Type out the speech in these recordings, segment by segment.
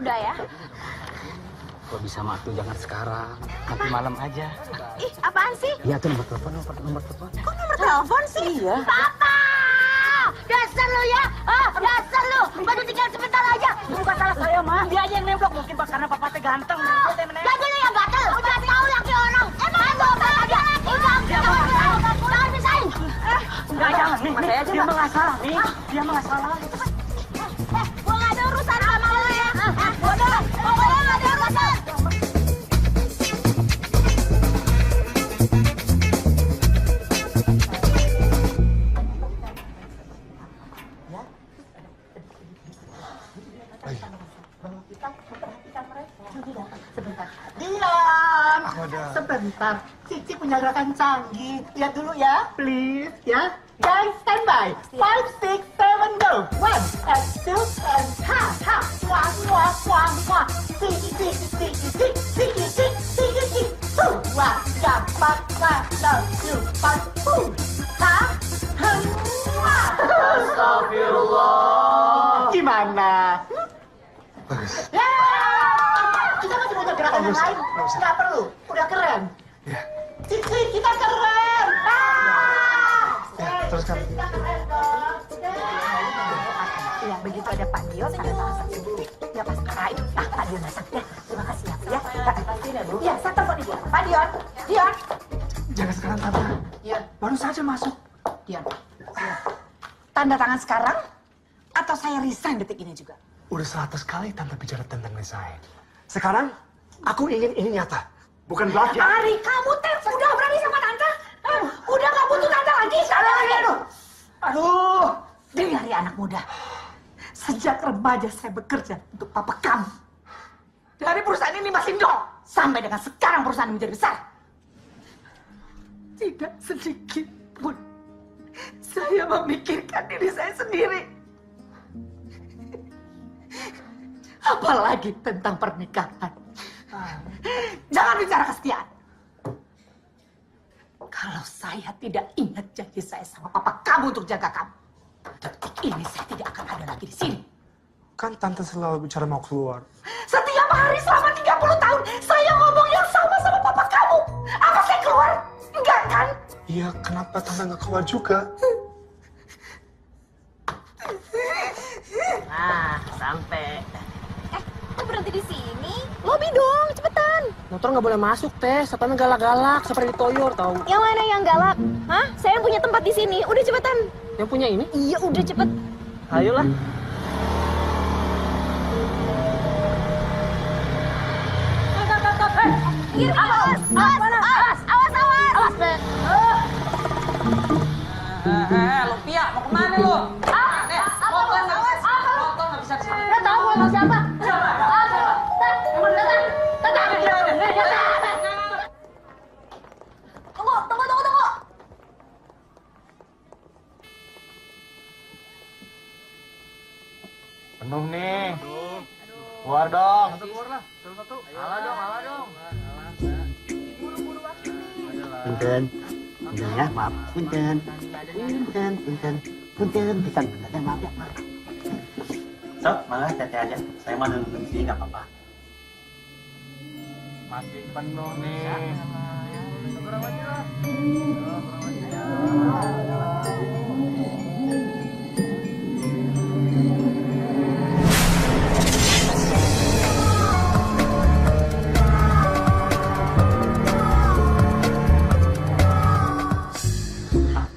Udah ya. Kalau bisa mah tuh jangan sekarang, nanti malam aja. Ih, apaan sih? Iya tuh nomor telepon. Kok nomor telepon sih? Iya. Papa! Dasar lu ya! Dasar lu! Baru tinggal sebentar aja. Bukan salah saya, mah. Dia aja yang nemplok. Mungkin karena papa teh ganteng. Gajinya yang gatel. Udah tahu laki orang. Emang lu apa aja? Udah, jangan pisahin. Enggak, jangan nih. Dia mah nggak salah nih. Dia mah nggak salah. Gua nggak ada urusan sama lu ya. Pokoknya nggak ada urusan. Dian, sebentar. Cici punya gerakan canggih. Lihat dulu ya, please ya. Guys, standby. 5, 6, 7, go. 1, and 2, and ha, ha. Wah, wah, wah, wah. Siki, siki, siki, siki, siki, siki, siki, siki. Wah, gampang, love you, ha, Astagfirullah. Gimana? Bagus. Ya, kita masih punya gerakan yang lain. Nggak perlu, udah keren. Ya. Cici, kita keren. Ya, teruskan. Kita keren dong. Ya, begitu ada Pak Dio, tanda tangan saksi dulu. Ya, pas kerain. Pak Dio masak ya. Terima kasih ya, Bu. Ya, saya telepon Ibu. Pak Dion. Dion. Jangan sekarang, Tante. Dion. Baru saja masuk. Dion. Tanda tangan sekarang atau saya resign detik ini juga? Udah 100 kali Tante bicara tentang resign. Sekarang, aku ingin ini nyata. Bukan bluff ya. Ari, kamu teh udah berani sama Tante? Udah gak butuh Tante lagi sekarang lagi. Aduh. Dengar ya anak muda. Sejak remaja saya bekerja untuk papa kamu. Dari perusahaan ini masih nol. Sampai dengan sekarang perusahaan menjadi besar. Tidak sedikit pun saya memikirkan diri saya sendiri. Apalagi tentang pernikahan. Jangan bicara kesetiaan. Kalau saya tidak ingat janji saya sama papa kamu untuk jaga kamu, detik ini saya tidak akan ada lagi di sini. Kan Tante selalu bicara mau keluar. Setiap hari selama 30 tahun saya ngomong yang sama papa kamu. Apa saya keluar? Enggak kan? Iya, kenapa Tante nggak keluar juga? Nah, sampai. Kok berhenti di sini? Lobby dong, cepetan. Motor nggak boleh masuk, teh. Satpamnya galak-galak, seperti toyor, tahu? Yang mana yang galak? Hah? Saya yang punya tempat di sini. Udah cepetan. Yang punya ini? Iya, udah cepet. Ayolah. Pinggir, awas, awas, awas, awas. Lumpia, mau kemana lu? Mau kelas awas. Motor nggak bisa kesini. Udah tahu gua sama siapa? Tunggu. Penuh nih. Keluar dong. Keluar lah. Satu. Alah dong. Punten ya, maaf. Punten, maaf ya. Sok, malah tete aja. Saya mau nungguin sini nggak apa-apa. Masih penuh nih. Kurang aja lah.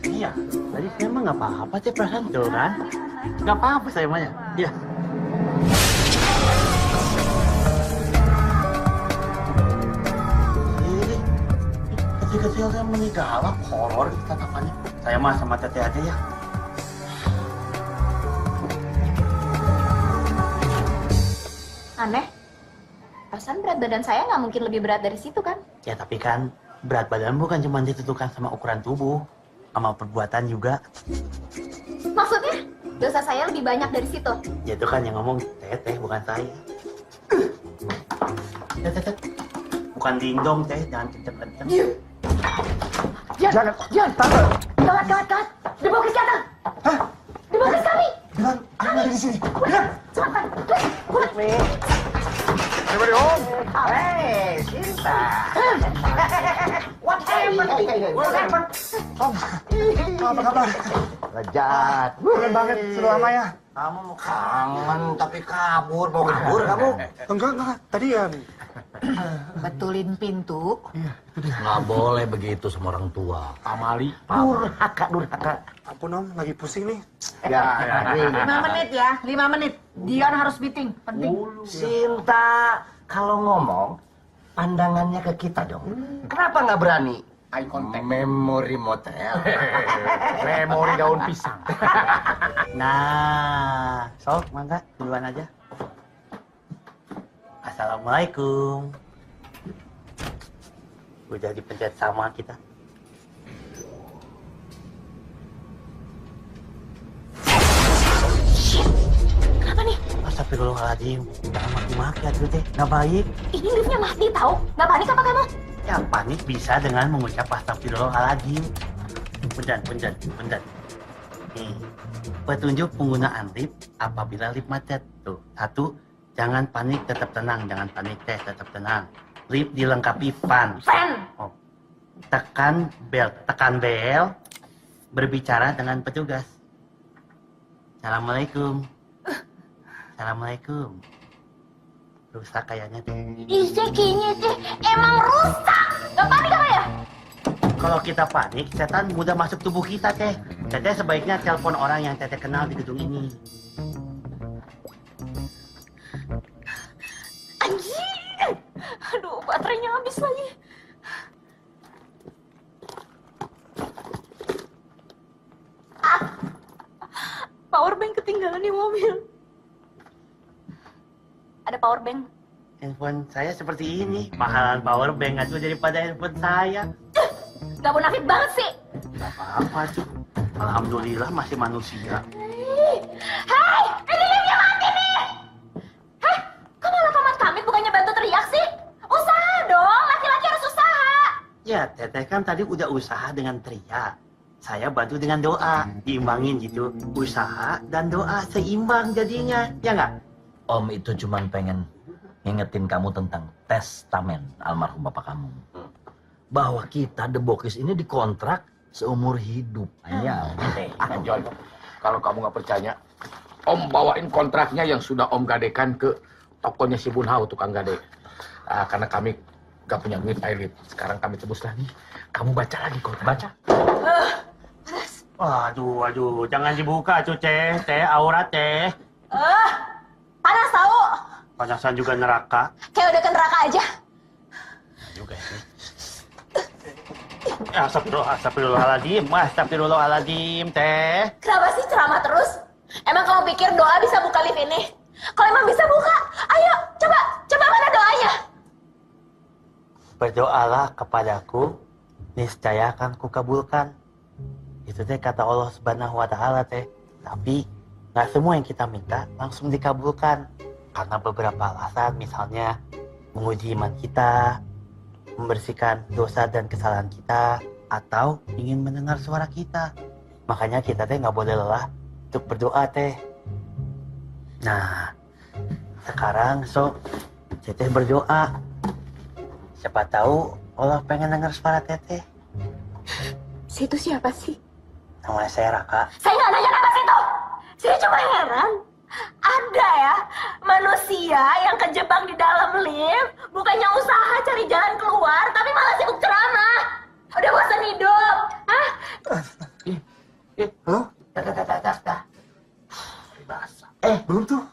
Iya, tadi saya mah nggak apa-apa sih perasaan tuh kan. Nggak apa-apa saya mah ya. Iya. Kecil-kecil saya meninggal, horor tatapannya. Saya mah sama teteh aja ya. Aneh. Perasaan berat badan saya nggak mungkin lebih berat dari situ kan? Ya tapi kan berat badan bukan cuma ditentukan sama ukuran tubuh, sama perbuatan juga. Maksudnya? Dosa saya lebih banyak dari situ. Ya itu kan yang ngomong teteh bukan saya. Teteh. Bukan dingdong teh, jangan kenceng-kenceng. Jangan, Tante. Gawat. Dibawa ke sana. Hah? Dibawa ke kami. Bilang, ada di sini. Bilang. Cepat. Hey, Sinta. What happened? What happened? Om, apa kabar? Lejat. Keren banget, sudah lama ya? Kamu kangen tapi kabur. Mau kabur kamu? Enggak. Tadi ya... Betulin pintu. Nggak boleh begitu sama orang tua. Amali. Durhaka. Ampun Om, lagi pusing nih. Ya. 5 menit ya, 5 menit. Dian harus meeting, penting. Sinta, kalau ngomong, pandangannya ke kita dong. Kenapa nggak berani? Eye contact. Memori motel. Memori daun pisang. Nah, sok, mangga, duluan aja. Assalamualaikum. Udah dipencet sama kita. Kenapa nih? Astagfirullahaladzim. Jangan maki-maki atuh teh. Nggak baik. Ini liftnya mati tahu. Nggak panik apa kamu? Ya, panik bisa dengan mengucap astagfirullahaladzim. Pencet. Nih, petunjuk penggunaan lift apabila lift macet. Tuh, 1. Jangan panik, tetap tenang. Jangan panik teh, tetap tenang. Lift dilengkapi fan. Oh. Tekan bel. Berbicara dengan petugas. Assalamualaikum. Rusak kayaknya teh. Ih, kayaknya teh emang rusak. Nggak panik apa ya? Kalau kita panik, setan mudah masuk tubuh kita teh. Teteh sebaiknya telepon orang yang teteh kenal di gedung ini. Anjir. Aduh, baterainya habis lagi. Powerbank ketinggalan di mobil. Ada powerbank. Handphone saya seperti ini. Mahalan powerbank aja daripada handphone saya. Gak munafik banget sih. Gak apa-apa tuh. Alhamdulillah masih manusia. Hei, ini liftnya mati nih. Heh, kok malah paman Kamit bukannya bantu teriak sih? Usaha dong, laki-laki harus usaha. Ya, teteh kan tadi udah usaha dengan teriak. Saya bantu dengan doa. Diimbangin gitu. Usaha dan doa seimbang jadinya. Ya nggak? Om itu cuma pengen ngingetin kamu tentang testamen almarhum bapak kamu. Bahwa kita The Bokis ini dikontrak seumur hidup. Iya. John, kalau kamu nggak percaya, Om bawain kontraknya yang sudah Om gadekan ke tokonya si Bunhau, tukang gade. Karena kami nggak punya duit pilot. Sekarang kami tebus lagi. Kamu baca lagi kontrak. Baca. Waduh, jangan dibuka tuh teh aurat teh. Panas tahu. Panasan juga neraka. Kayak udah ke neraka aja. Juga sih. Astagfirullahaladzim teh. Kenapa sih ceramah terus? Emang kamu pikir doa bisa buka lift ini? Kalau emang bisa buka, ayo coba mana doanya? Berdoalah kepadaku, niscaya akan kukabulkan. Itu teh kata Allah Subhanahu wa Ta'ala teh. Tapi nggak semua yang kita minta langsung dikabulkan. Karena beberapa alasan, misalnya menguji iman kita, membersihkan dosa dan kesalahan kita, atau ingin mendengar suara kita. Makanya kita teh nggak boleh lelah untuk berdoa teh. Nah, sekarang teteh berdoa. Siapa tahu Allah pengen dengar suara teteh. Situ siapa sih? Namanya saya Raka. Saya nggak nanya nama situ. Saya cuma heran. Ada ya manusia yang kejebak di dalam lift, bukannya usaha cari jalan keluar, tapi malah sibuk ceramah. Udah bosan hidup. Hah? Halo? Belum tuh.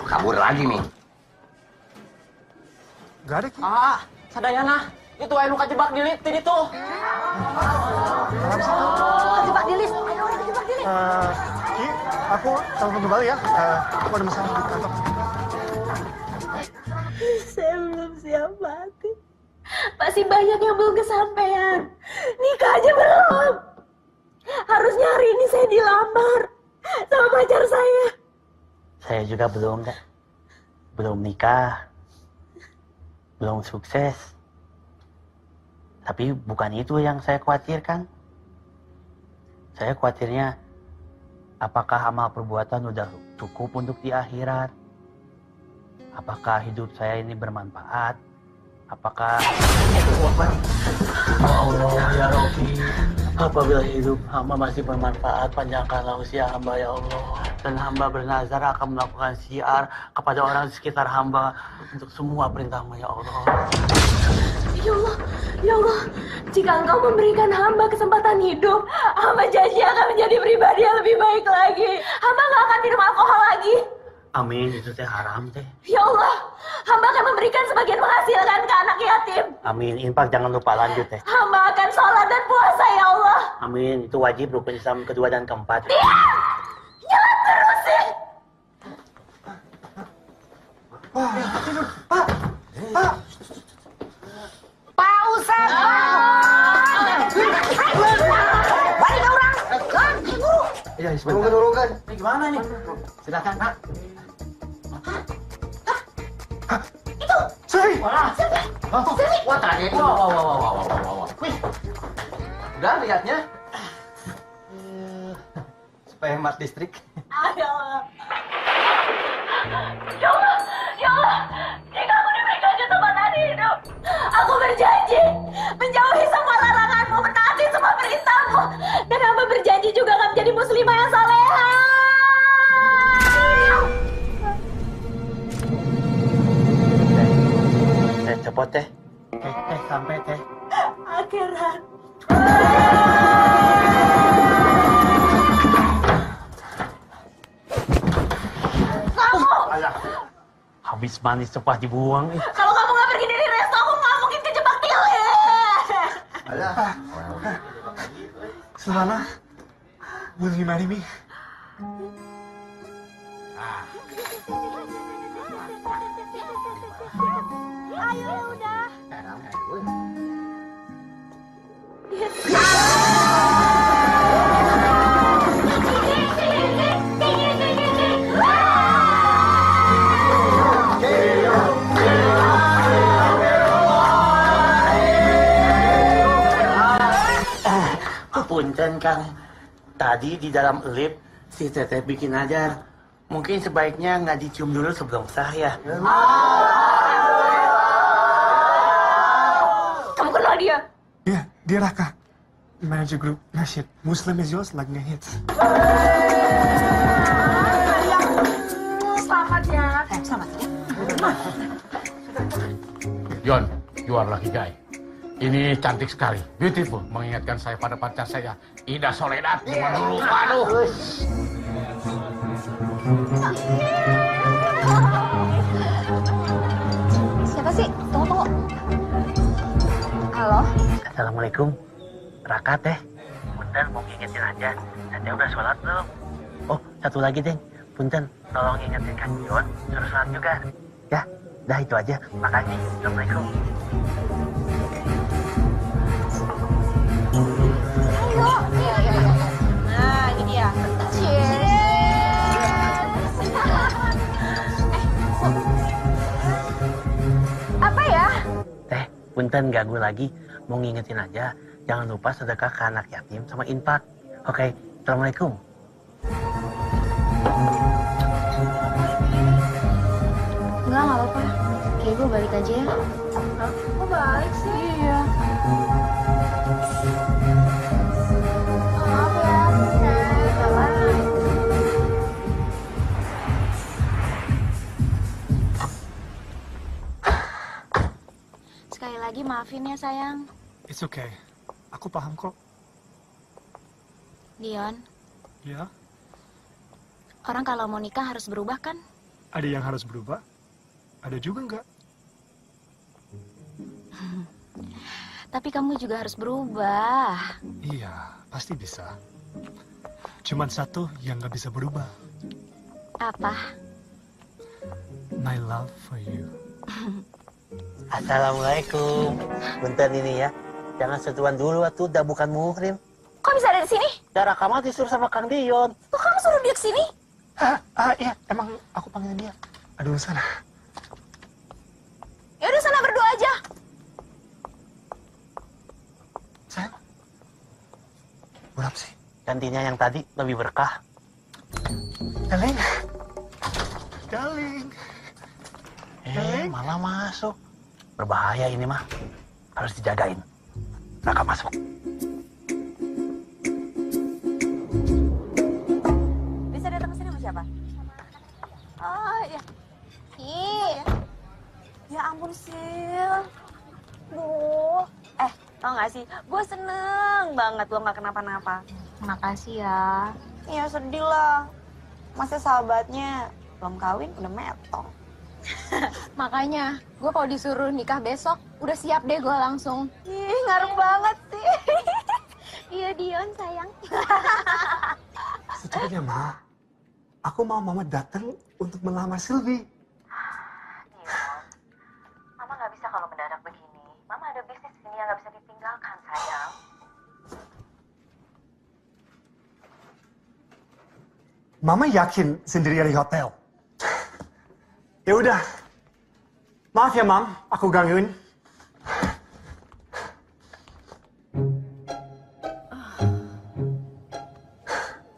Kabur lagi nih. Gak ada, Ki. Sadayana. Itu anu kajebak di lift tadi tuh. Kejebak di lift. Ayo orang kejebak di lift. Ki, aku telepon kembali ya. Aku ada masalah di kantor. Saya belum siap mati. Masih banyak yang belum kesampaian. Nikah aja belum. Harusnya hari ini saya dilamar sama pacar saya. Saya juga belum nikah, belum sukses. Tapi bukan itu yang saya khawatirkan. Saya khawatirnya apakah amal perbuatan udah cukup untuk di akhirat? apakah hidup saya ini bermanfaat? Apakah Allah ya Rabbi, apabila hidup hamba masih bermanfaat, panjangkanlah usia hamba ya Allah. Dan hamba bernazar akan melakukan syiar kepada orang di sekitar hamba untuk semua perintahmu ya Allah. Ya Allah, jika Engkau memberikan hamba kesempatan hidup, hamba janji akan menjadi pribadi yang lebih baik lagi. Hamba nggak akan minum alkohol lagi. Amin, itu teh haram teh. Ya Allah, hamba akan memberikan sebagian penghasilan ke anak yatim. Amin, infak jangan lupa lanjut teh. Hamba akan sholat dan puasa ya Allah. Amin, itu wajib rukun Islam kedua dan keempat. Diam! Jangan terus sih. Pak Ustaz. Balik ke orang. Guru. Ya, sebentar. Turunkan. Ini gimana nih? Silakan, Pak. Sylvie! Wah, tadi. Wow. Wih, udah lihatnya. Supaya hemat listrik. Ya Allah. Ya Allah, ya Allah. Jika aku diberikan kesempatan hidup, aku berjanji menjauhi semua laranganmu, menaati semua perintahmu, dan hamba berjanji juga akan menjadi muslimah yang saleha. Teh cepot teh. Teh sampai teh. Akhirat. Habis manis cepat dibuang. Kalau kamu nggak pergi dari resto, aku nggak mungkin kejebak tile. Savannah, will you marry me? Ayo udah. Punten Kang, tadi di dalam lift si Teteh bikin ajar. Mungkin sebaiknya nggak dicium dulu sebelum sah ya. Kamu kenal dia? Ya, dia Raka. Manager grup Nasyid. Muslim is yours like hits. Selamat ya. Selamat ya. Yon, you are lucky guy. Ini cantik sekali, beautiful, mengingatkan saya pada pacar saya, Ida Soledad, zaman dulu. Aduh. Siapa sih? Tunggu. Halo? Assalamualaikum. Raka teh. Punten mau ngingetin aja. Teteh udah sholat belum? Oh, satu lagi deh. Punten, tolong ingetin Kang Yon, suruh sholat juga. Ya, dah itu aja. Makasih. Assalamualaikum. Ayo. Nah, ini dia. Apa ya? Teh, punten ganggu lagi. Mau ngingetin aja. Jangan lupa sedekah ke anak yatim sama infak. Oke, Assalamualaikum. Enggak apa-apa. Kayak gue balik aja ya. Kok balik sih? Iya. Maaf ya, Bye. Sekali lagi maafin ya sayang. It's okay. Aku paham kok. Dion, Ya, orang kalau mau nikah harus berubah kan? ada yang harus berubah. Ada juga enggak. Tapi kamu juga harus berubah. Iya, pasti bisa. Cuman satu yang nggak bisa berubah. Apa? My love for you. Assalamualaikum. Punten ini ya. Jangan sentuhan dulu atuh, udah bukan muhrim. Kok bisa ada di sini? Darah kamu disuruh sama Kang Dion. Kok kamu suruh dia kesini? Iya, emang aku panggilin dia. Aduh, sana. Ya udah sana berdoa aja. Sayang. Berapa sih? Gantinya yang tadi lebih berkah. Darling. Darling. Malah masuk. Berbahaya ini mah. Harus dijagain. Raka masuk. Bisa datang ke sini sama siapa? Oh iya. Ih. Ya ampun Sil. Duh. Tau gak sih? Gue seneng banget lo gak kenapa-napa. Makasih ya. Ya sedih lah. Masa sahabatnya belum kawin udah metong. Makanya, gue kalau disuruh nikah besok, udah siap deh gue langsung. Ih, ngaruh banget sih. Iya Dion sayang. Secepatnya, Ma. Aku mau Mama datang untuk melamar Sylvie. Mama gak bisa kalau mendadak begini. Mama ada bisnis ini yang gak bisa ditinggalkan, sayang. Mama yakin sendirian di hotel? Ya udah. Maaf ya, Mam. Aku gangguin.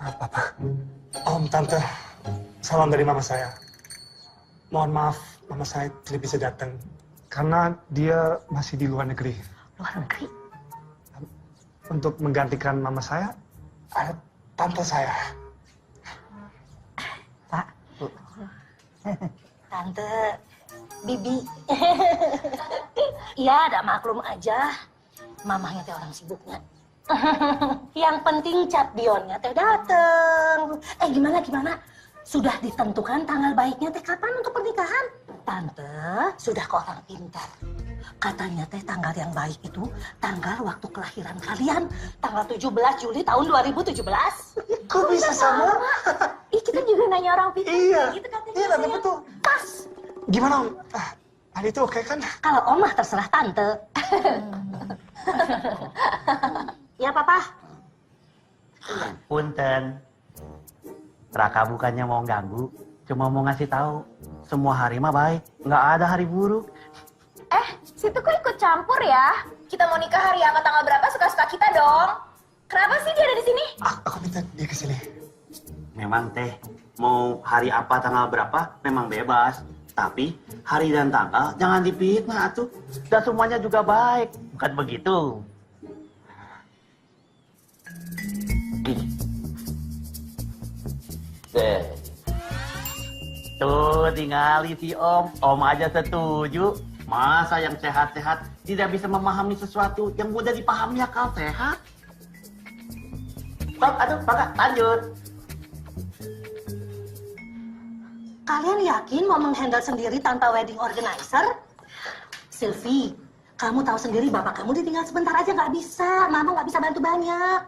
Maaf, Papa. Om, Tante. Salam dari Mama saya. Mohon maaf, Mama saya tidak bisa datang. Karena dia masih di luar negeri. Luar negeri? Untuk menggantikan Mama saya, ada Tante saya. Pak. Tante, Bibi. Iya, ada maklum aja. Mamahnya teh orang sibuknya. Yang penting Cap Dionnya teh dateng. Gimana? Sudah ditentukan tanggal baiknya teh kapan untuk pernikahan? Tante sudah ke orang pintar. Katanya teh tanggal yang baik itu tanggal waktu kelahiran kalian. Tanggal 17 Juli tahun 2017. Kok bisa sama? Kita juga nanya orang pintar. Iya, Gitu katanya. iya, tapi betul. Pas. Gimana, Om? Hari itu oke kan? Kalau omah terserah tante. Ya, Papa. Punten. Raka bukannya mau ganggu, cuma mau ngasih tahu. Semua hari mah baik, nggak ada hari buruk. Situ kok ikut campur ya? Kita mau nikah hari apa tanggal berapa suka-suka kita dong. Kenapa sih dia ada di sini? Aku minta dia ke sini. Memang teh, mau hari apa tanggal berapa memang bebas. Tapi hari dan tanggal jangan dipitnah atuh. Dan semuanya juga baik, bukan begitu? Tuh tinggali si Om aja setuju. Masa yang sehat-sehat tidak bisa memahami sesuatu yang mudah dipahami akal sehat? Stop, aduh, Pak, lanjut. Kalian yakin mau menghandle sendiri tanpa wedding organizer? Sylvie, kamu tahu sendiri bapak kamu ditinggal sebentar aja nggak bisa. Mama nggak bisa bantu banyak.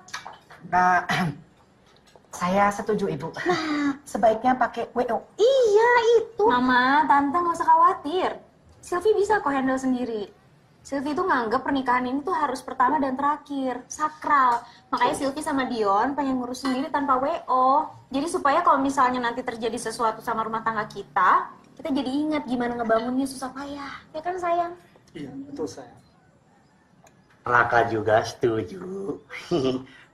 Nah, saya setuju Ibu. Nah, Sebaiknya pakai WO. iya itu. Mama, Tante nggak usah khawatir. Sylvie bisa kok handle sendiri. Sylvie tuh nganggep pernikahan ini tuh harus pertama dan terakhir, sakral. Makanya Sylvie sama Dion pengen ngurus sendiri tanpa WO. Jadi supaya kalau misalnya nanti terjadi sesuatu sama rumah tangga kita jadi ingat gimana ngebangunnya susah payah. Ya kan sayang? Iya, betul saya. Raka juga setuju.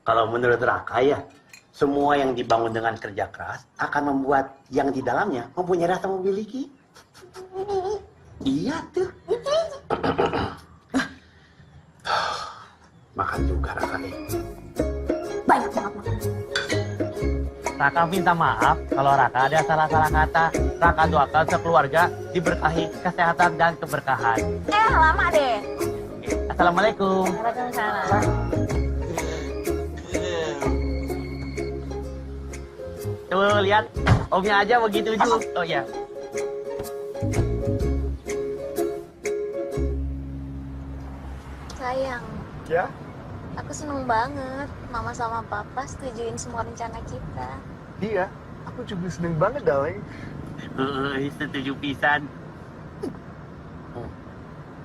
Kalau menurut Raka ya, semua yang dibangun dengan kerja keras akan membuat yang di dalamnya mempunyai rasa memiliki. Iya tuh. Makan juga Raka nih. Banyak banget makan. Raka minta maaf kalau Raka ada salah-salah kata. Raka doakan sekeluarga diberkahi kesehatan dan keberkahan. Lama deh. Oke, Assalamualaikum. Waalaikumsalam. Tuh lihat, omnya aja begitu juga. Oh ya. Sayang, Ya? aku seneng banget Mama sama Papa setujuin semua rencana kita. Iya. Aku juga seneng banget, darling. Setuju pisan.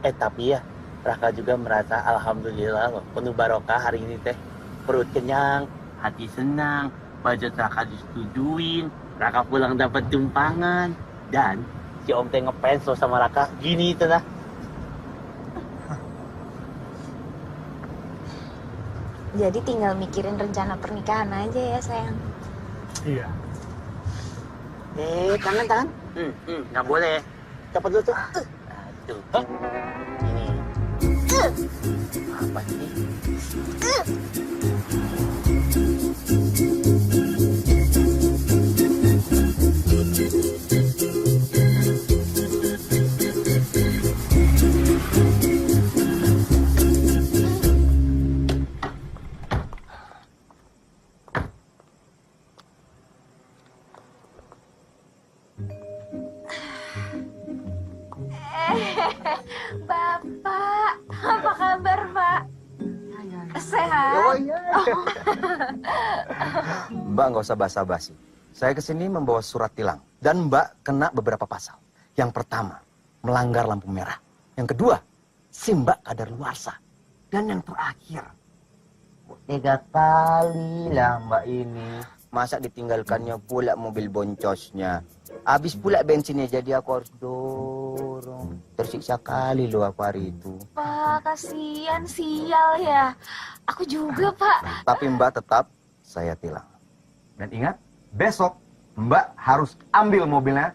Tapi ya, Raka juga merasa alhamdulillah loh, penuh barokah hari ini teh. Perut kenyang, hati senang, budget Raka disetujuin, Raka pulang dapat tumpangan, dan si Om teh ngefans loh sama Raka. Gini itu lah. Jadi tinggal mikirin rencana pernikahan aja ya sayang. Iya. Tangan. Nggak boleh. Dapat dulu tuh. Aduh. Ini. Apa sih? Bapak, apa kabar, Pak? Sehat? Oh iya. Mbak nggak usah basa-basi. Saya kesini membawa surat tilang. Dan Mbak kena beberapa pasal. Yang pertama, melanggar lampu merah. Yang kedua, si Mbak kadaluarsa. Dan yang terakhir, tega kali lah Mbak ini. Masa ditinggalkannya pula mobil boncosnya. Habis pula bensinnya, jadi aku harus dorong. Tersiksa kali loh aku hari itu. Pak, kasihan, sial ya. Aku juga, Pak. Tapi Mbak tetap saya tilang. Dan ingat, besok Mbak harus ambil mobilnya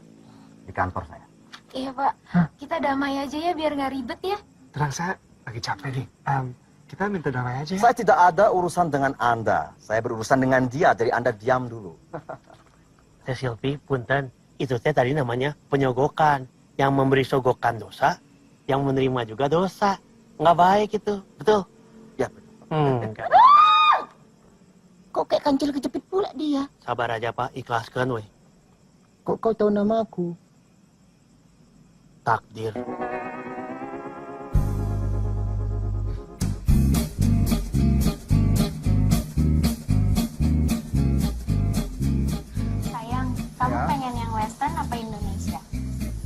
di kantor saya. Iya, Pak. Kita damai aja ya biar nggak ribet ya. Tenang, saya lagi capek nih. Kita minta damai aja ya. Saya tidak ada urusan dengan Anda. Saya berurusan dengan dia, jadi Anda diam dulu. Teh Silvi, punten. Itu teh tadi namanya penyogokan. Yang memberi sogokan dosa, yang menerima juga dosa. Nggak baik itu, betul? Ya, Enggak. kok kayak kancil kejepit pula dia? Sabar aja, Pak. Ikhlaskan, weh. Kok kau tahu nama aku? Takdir. Sayang, kamu pengen yang western apa Indonesia?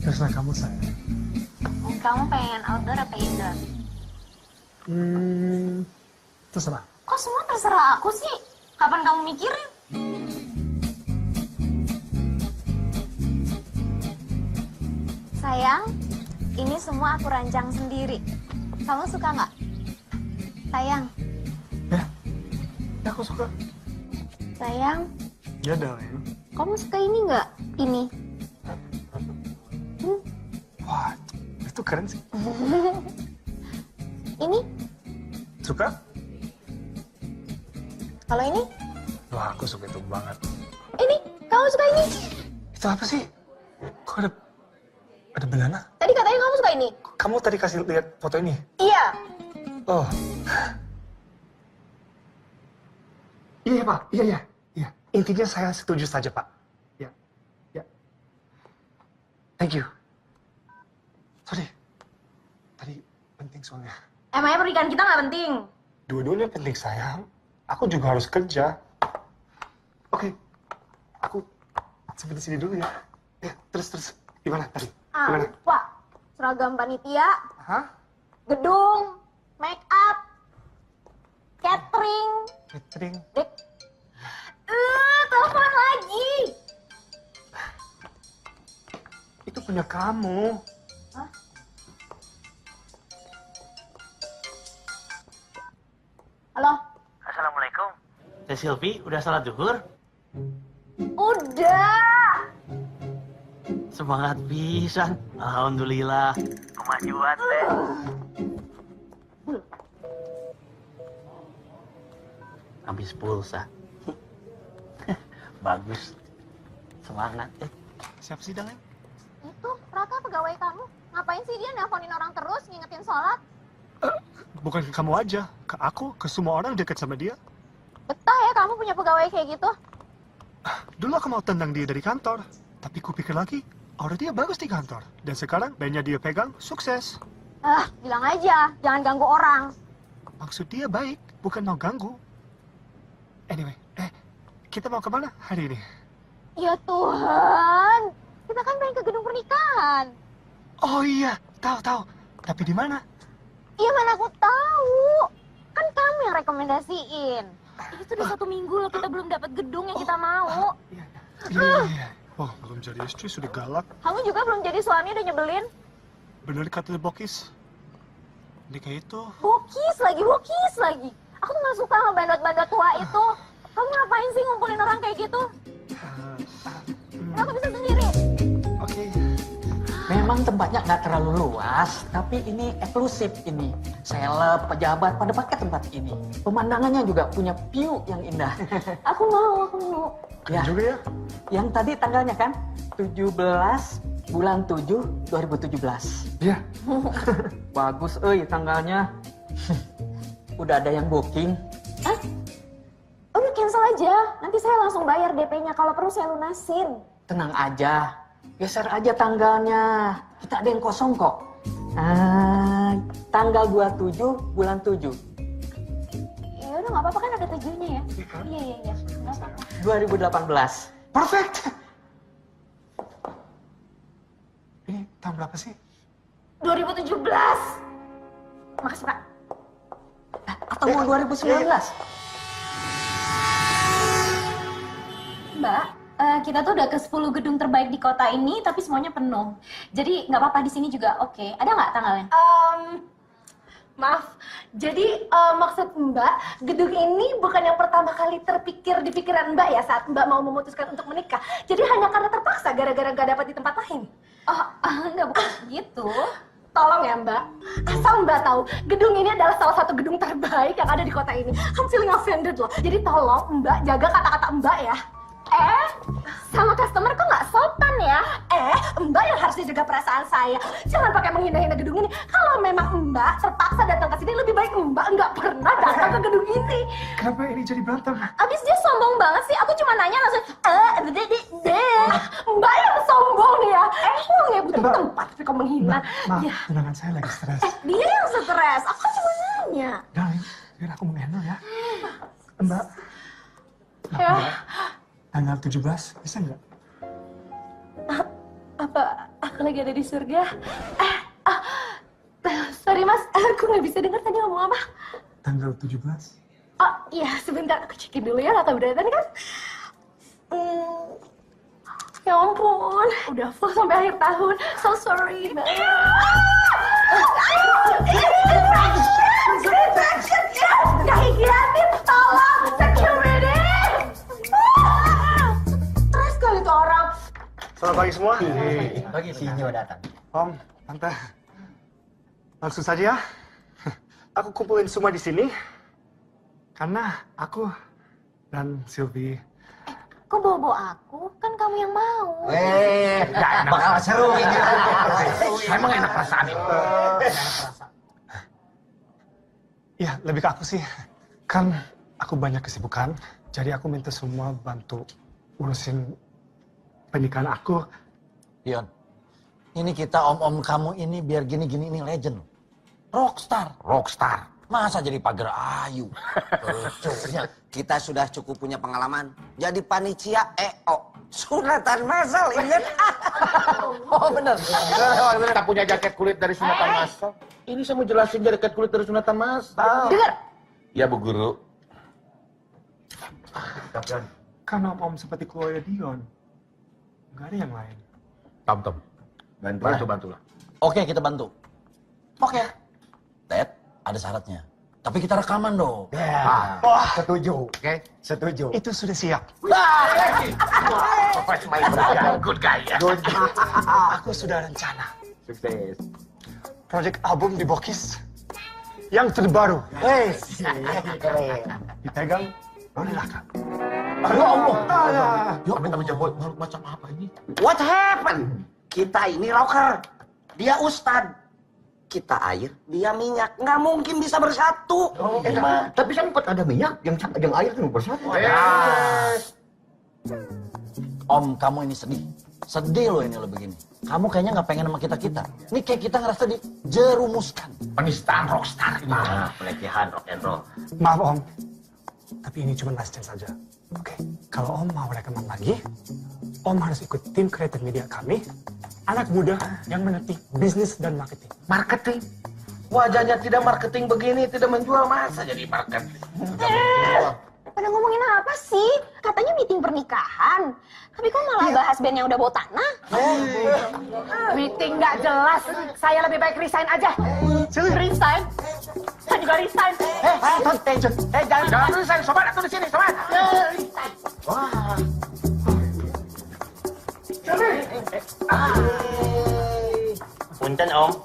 Terserah kamu, sayang. Kamu pengen outdoor apa indoor? Terserah. Kok semua terserah aku sih? Kapan kamu mikirin? Sayang, ini semua aku rancang sendiri. Kamu suka nggak? Sayang. Ya, aku suka. Sayang, Ya, darling. kamu suka ini nggak? Ini. Wah, itu keren sih. Ini? Suka? Kalau ini? Wah, aku suka itu banget. Ini? Kamu suka ini? Itu apa sih? Kok ada belana? Tadi katanya kamu suka ini? Kamu tadi kasih lihat foto ini? Iya. Oh. Iya, Pak. Iya. Intinya saya setuju saja, Pak. Ya. Thank you. Sorry. Tadi penting soalnya. Emangnya pernikahan kita nggak penting? Dua-duanya penting, sayang. Aku juga harus kerja. Oke. Aku sampai di sini dulu ya. Ya, terus. Gimana tadi? Gimana? Pak, seragam panitia, Hah? gedung, make up, catering, Catering. telepon lagi. Itu punya kamu. Hah? Halo? Assalamualaikum. Teh Silvi, udah salat zuhur? Udah. Semangat pisan. Alhamdulillah. Kemajuan, Teh. Habis pulsa. Bagus. Semangat, Siapa sih, Daleng? Itu, Raka pegawai kamu. Ngapain sih dia nelponin orang terus, ngingetin sholat? Bukan ke kamu aja. Ke aku, ke semua orang dekat sama dia. Betah ya kamu punya pegawai kayak gitu? Dulu aku mau tendang dia dari kantor. Tapi kupikir lagi, aura dia bagus di kantor. Dan sekarang bandnya dia pegang, sukses. Bilang aja, jangan ganggu orang. Maksud dia baik, bukan mau ganggu. Anyway, kita mau kemana hari ini? Ya Tuhan, kita kan pengen ke gedung pernikahan. Oh iya, tahu. Tapi di mana? Iya mana aku tahu. Kan kamu yang rekomendasiin. Ini tuh udah 1 minggu loh kita belum dapat gedung yang kita mau. Iya. Oh, belum jadi istri sudah galak. Kamu juga belum jadi suami udah nyebelin. Bener kata Bokis. Ini kayak itu. Bokis lagi. Aku tuh gak suka sama bandot-bandot tua itu. Kamu ngapain sih ngumpulin orang kayak gitu? Kenapa bisa sendiri? Oke. Nih, Memang tempatnya nggak terlalu luas, tapi ini eksklusif ini. Seleb, pejabat pada pakai tempat ini. Pemandangannya juga punya view yang indah. Aku mau. Ya, Juga ya? yang tadi tanggalnya kan 17 bulan 7 2017. Iya. Bagus, tanggalnya. Udah ada yang booking. Udah cancel aja. Nanti saya langsung bayar DP-nya. Kalau perlu saya lunasin. Tenang aja, geser aja tanggalnya. Kita ada yang kosong kok. Tanggal 27 bulan 7 Ya udah nggak apa-apa kan ada 7-nya ya. Iya. Nggak apa-apa. 2018. Perfect. Ini tahun berapa sih? 2017. Makasih, Pak. Atau mau 2019? Mbak, kita tuh udah ke 10 gedung terbaik di kota ini, tapi semuanya penuh. Jadi nggak apa-apa di sini juga oke. Ada nggak tanggalnya? Maaf, jadi maksud Mbak, gedung ini bukan yang pertama kali terpikir di pikiran Mbak ya saat Mbak mau memutuskan untuk menikah. Jadi hanya karena terpaksa gara-gara gak dapat di tempat lain. Enggak, bukan gitu. Tolong ya Mbak, asal Mbak tahu, gedung ini adalah salah satu gedung terbaik yang ada di kota ini. I'm feeling offended loh. Jadi tolong Mbak jaga kata-kata Mbak ya. Sama customer kok nggak sopan ya? Mbak yang harusnya jaga perasaan saya. Jangan pakai menghina-hina gedung ini. Kalau memang Mbak terpaksa datang ke sini, lebih baik Mbak nggak pernah datang ke gedung ini. Kenapa ini jadi berantem? Abis dia sombong banget sih. Aku cuma nanya langsung, Mbak yang sombong nih ya. Emang ya butuh tempat tapi kok menghina. Maaf, Ya, tunangan saya lagi stres. dia yang stres. Aku cuma nanya. Darling, biar aku menghandle ya. Mbak. Ya. Tanggal 17, bisa nggak? Apa aku lagi ada di surga? Sorry mas, aku nggak bisa dengar tadi ngomong apa. Tanggal 17? Oh iya, sebentar aku cekin dulu ya rata udara tadi kan. Ya ampun, udah full sampai akhir tahun. So sorry. Gak higienis, tolong security. Stres kali tuh orang. Selamat pagi semua. Pagi Sinyo datang. Om, Tante. Langsung saja ya. Aku kumpulin semua di sini. Karena aku dan Sylvie. kok bawa aku? Kan kamu yang mau. Nggak enak. Bakal seru ini. Emang enak perasaan itu. Ya, lebih ke aku sih. Kan aku banyak kesibukan. Jadi aku minta semua bantu urusin pernikahan aku. Dion, ini kita om-om kamu ini biar gini-gini ini legend. Rockstar. Rockstar. Masa jadi pagar ayu? Kita sudah cukup punya pengalaman. Jadi panitia EO. Sunatan masal, ingat? Oh bener. Kita punya jaket kulit dari sunatan massal. Ini saya mau jelasin jaket kulit dari sunatan massal. Dengar. Ya Bu Guru. Karena om seperti keluarga Dion. Nggak ada yang lain. Tom. Bantulah. Oke, kita bantu. Oke. Ted, ada syaratnya. Tapi kita rekaman dong. Wah, setuju. Oke. Setuju. Itu sudah siap. Professional berada. Good guy ya. Aku sudah rencana. Sukses. Project album di Bokis. Yang terbaru. Keren. Dipegang Roni Laka. Aduh Allah. Yuk, minta menjemput. Macam apa ini? What happened? Kita ini rocker. Dia ustad. Kita air, dia minyak. Nggak mungkin bisa bersatu. Tapi sempat ada minyak, yang air itu bersatu. Om, kamu ini sedih. Sedih loh ini lo begini. Kamu kayaknya nggak pengen sama kita-kita. Ini kayak kita ngerasa dijerumuskan. Penistaan rockstar ini. Pelecehan rock and roll. Maaf om. Tapi ini cuma last chance saja. Oke. Kalau om mau rekaman lagi, om harus ikut tim kreatif media kami. Anak muda yang mengerti bisnis dan marketing. Marketing. Wajahnya tidak marketing begini, tidak menjual, masa jadi marketing. Tidak menjual. Pada ngomongin apa sih? Katanya meeting pernikahan. Tapi kok malah bahas band yang udah bawa tanah? Meeting nggak jelas. Saya lebih baik resign aja. Resign. Saya juga resign. Jangan resign, sobat atau di sini, sobat. Punten Om.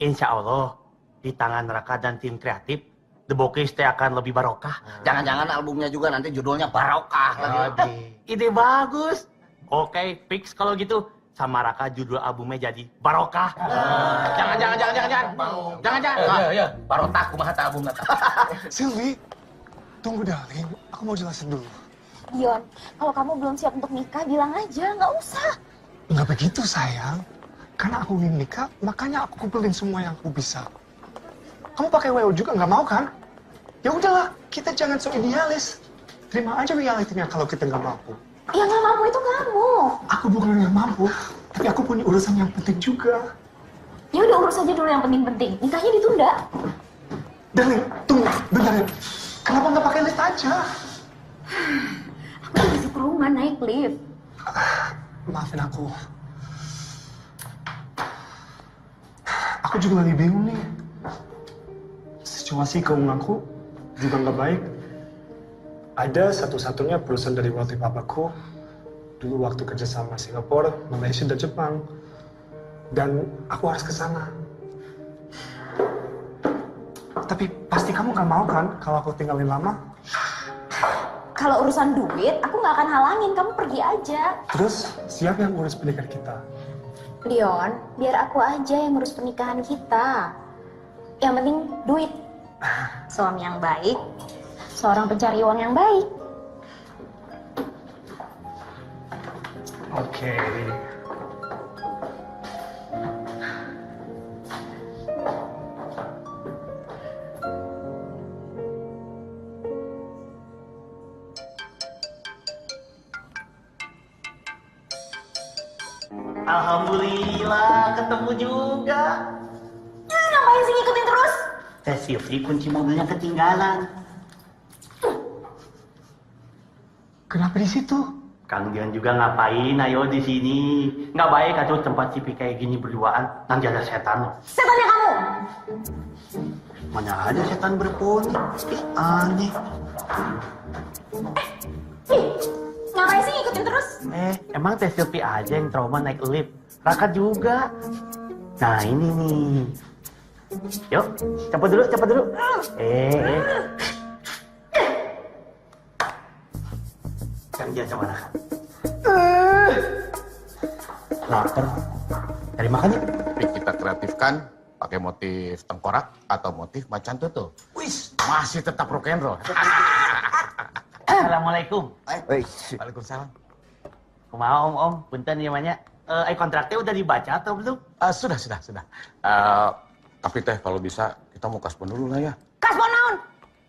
Insya Allah di tangan Raka dan tim kreatif, The Bokis teh akan lebih barokah. Jangan-jangan albumnya juga nanti judulnya Barokah lagi. Ide bagus. Oke, fix kalau gitu. Sama Raka judul albumnya jadi Barokah. Jangan. Iya. Barokah kumaha ta album nata. Sylvie, tunggu darling, aku mau jelasin dulu. Dion, kalau kamu belum siap untuk nikah, bilang aja, nggak usah. Nggak begitu sayang, karena aku ingin nikah, makanya aku kumpulin semua yang aku bisa. Kamu pakai WO juga nggak mau kan? Ya udahlah, kita jangan so idealis. Terima aja realitinya kalau kita nggak mampu. Yang nggak mampu itu kamu. Aku bukan yang mampu, tapi aku punya urusan yang penting juga. Ya udah urus aja dulu yang penting-penting. Nikahnya ditunda. Darling, tunggu, bentar. Kenapa nggak pakai lift aja? Aku tuh masih perluan naik lift. Maafin aku. Aku juga lagi bingung nih. Situasi keuanganku juga nggak baik. Ada satu-satunya perusahaan dari waktu papaku dulu waktu kerja sama Singapura, Malaysia, dan Jepang. Dan aku harus ke sana. Tapi pasti kamu nggak mau kan kalau aku tinggalin lama? Kalau urusan duit, aku nggak akan halangin. Kamu pergi aja. Terus siapa yang urus pernikahan kita? Dion, biar aku aja yang ngurus pernikahan kita. Yang penting duit. Suami yang baik, seorang pencari uang yang baik. Oke. Alhamdulillah ketemu juga. Ngapain sih ngikutin terus? Teh Sylvie kunci mobilnya ketinggalan. Kenapa di situ? Kang Dion juga ngapain ayo di sini? Nggak baik atuh tempat cipi kayak gini berduaan. Nanti ada setan loh. Setannya kamu. Mana ada setan berponi? Ih, aneh. Ngapain sih ngikutin terus? Emang Teh Sylvie aja yang trauma naik lift. Raka juga. Nah ini nih. Yuk, cepet dulu. Kang Dion sama Raka. Lapar. Cari makan yuk. Tapi kita kreatifkan pakai motif tengkorak atau motif macan tutul. Wis, masih tetap rock and roll. Assalamualaikum. Waalaikumsalam. Kumaha om, punten ya banyak. Kontraknya udah dibaca atau belum? Sudah. Tapi teh kalau bisa kita mau kaspon dulu lah ya. Kaspon naon?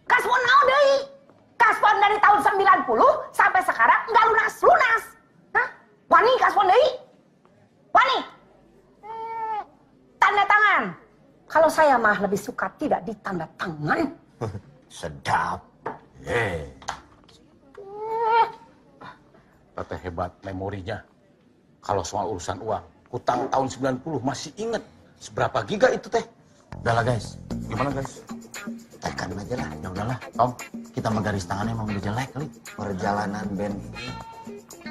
Kaspon naon deui? Kaspon dari tahun 90 sampai sekarang nggak lunas. Hah? Wani kaspon deui? Wani? Tanda tangan. Kalau saya mah lebih suka tidak ditanda tangan. Sedap. Teteh hebat memorinya. Kalau soal urusan uang, utang tahun 90 masih inget. Seberapa giga itu teh? Udahlah guys, Gimana guys? tekan aja lah. Ya udahlah, Om, kita menggaris tangannya emang udah jelek kali. Perjalanan band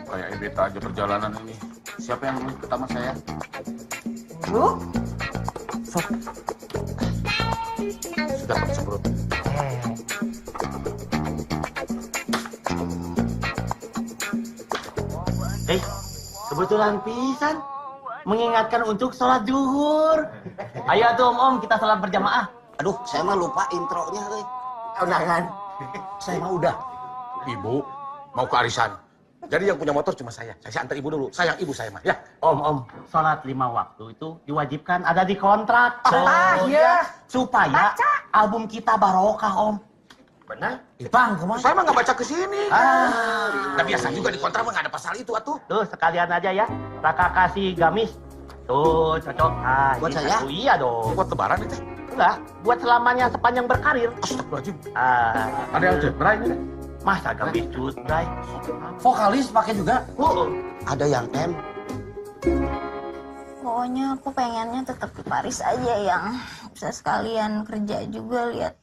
kayak beta aja perjalanan ini. Siapa yang mulai pertama saya? Lu? Sudah tersebrut. Kebetulan pisan. Mengingatkan untuk sholat zuhur. Ayo tuh om, kita sholat berjamaah. Aduh, saya mah lupa intronya. Udah kan? Saya mah udah. Ibu mau ke arisan. Jadi yang punya motor cuma saya. Saya antar ibu dulu. Sayang ibu saya mah ya. Om, sholat 5 waktu itu diwajibkan ada di kontrak. Iya. Supaya album kita barokah om. Benar? Bang, kemana? Saya mah nggak baca ke sini. Nah biasa juga di kontrak mah nggak ada pasal itu atuh. Tuh sekalian aja ya. Raka kasih gamis. Tuh cocok. Buat saya? Oh, iya dong. Buat lebaran itu. Enggak, buat selamanya sepanjang berkarir. Astagfirullahaladzim. Ah, Ada yang cedera ini. masa gamis cut, Bray? Vokalis pakai juga. Ada yang M. Pokoknya aku pengennya tetap di Paris aja yang bisa sekalian kerja juga lihat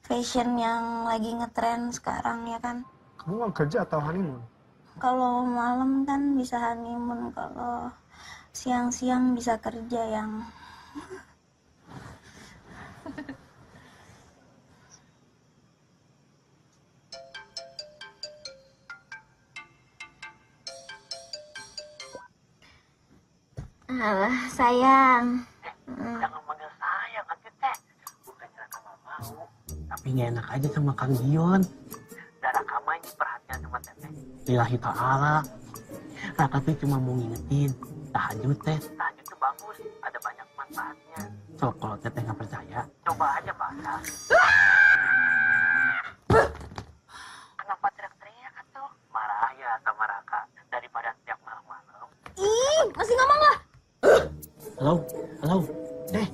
fashion yang lagi ngetren sekarang ya kan. Kamu mau kerja atau honeymoon? Kalau malam kan bisa honeymoon, kalau siang-siang bisa kerja yang Alah, sayang. Jangan manggil sayang, atuh teh. Bukannya Raka nggak mau, tapi nggak enak aja sama Kang Dion. Dan Raka mah ini perhatian sama teteh. Lillahi ta'ala. Raka tuh cuma mau ngingetin, tahajud teh. Tahajud tuh bagus, ada banyak manfaatnya. So, kalau teteh nggak percaya, coba aja bahasa. Kenapa teriak-teriak atuh? Marah ya sama Raka, daripada tiap malam-malam. Ih, masih ngomong lah. Halo, Deh.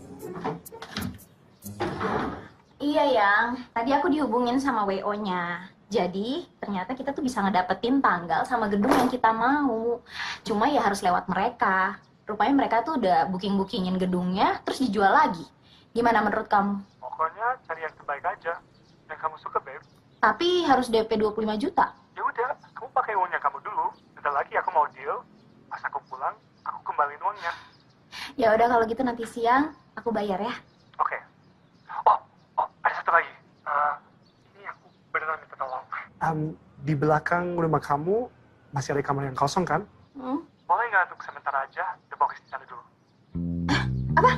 Iya, Yang. Tadi aku dihubungin sama WO-nya. Jadi, ternyata kita tuh bisa ngedapetin tanggal sama gedung yang kita mau. Cuma ya harus lewat mereka. Rupanya mereka tuh udah booking-bookingin gedungnya, terus dijual lagi. Gimana menurut kamu? Pokoknya cari yang terbaik aja. Yang kamu suka, Beb. Tapi harus DP 25 juta. Ya udah, kamu pakai uangnya kamu dulu. Bentar lagi aku mau deal. Pas aku pulang, aku kembaliin uangnya. Ya udah kalau gitu nanti siang aku bayar ya. Oke. Oh, ada satu lagi. Ini aku beneran minta tolong. Di belakang rumah kamu masih ada kamar yang kosong kan? Boleh nggak untuk sementara aja The Box di sana dulu? Apa?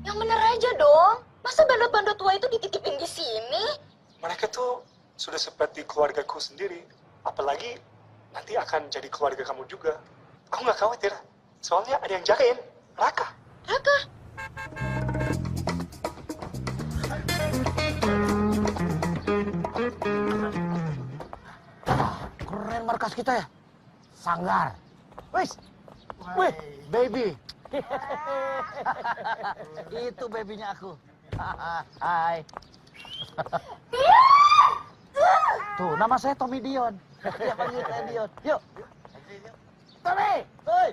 Yang bener aja dong. Masa bandot-bandot tua itu dititipin di sini? Mereka tuh sudah seperti keluargaku sendiri. Apalagi nanti akan jadi keluarga kamu juga. Aku nggak khawatir. Soalnya ada yang jagain. Raka. Keren markas kita ya. Sanggar. Wih, baby. Itu babynya aku. Hai. Tuh, nama saya Tommy Dion. Dia panggil saya Dion. Yuk. Tommy! Hoi!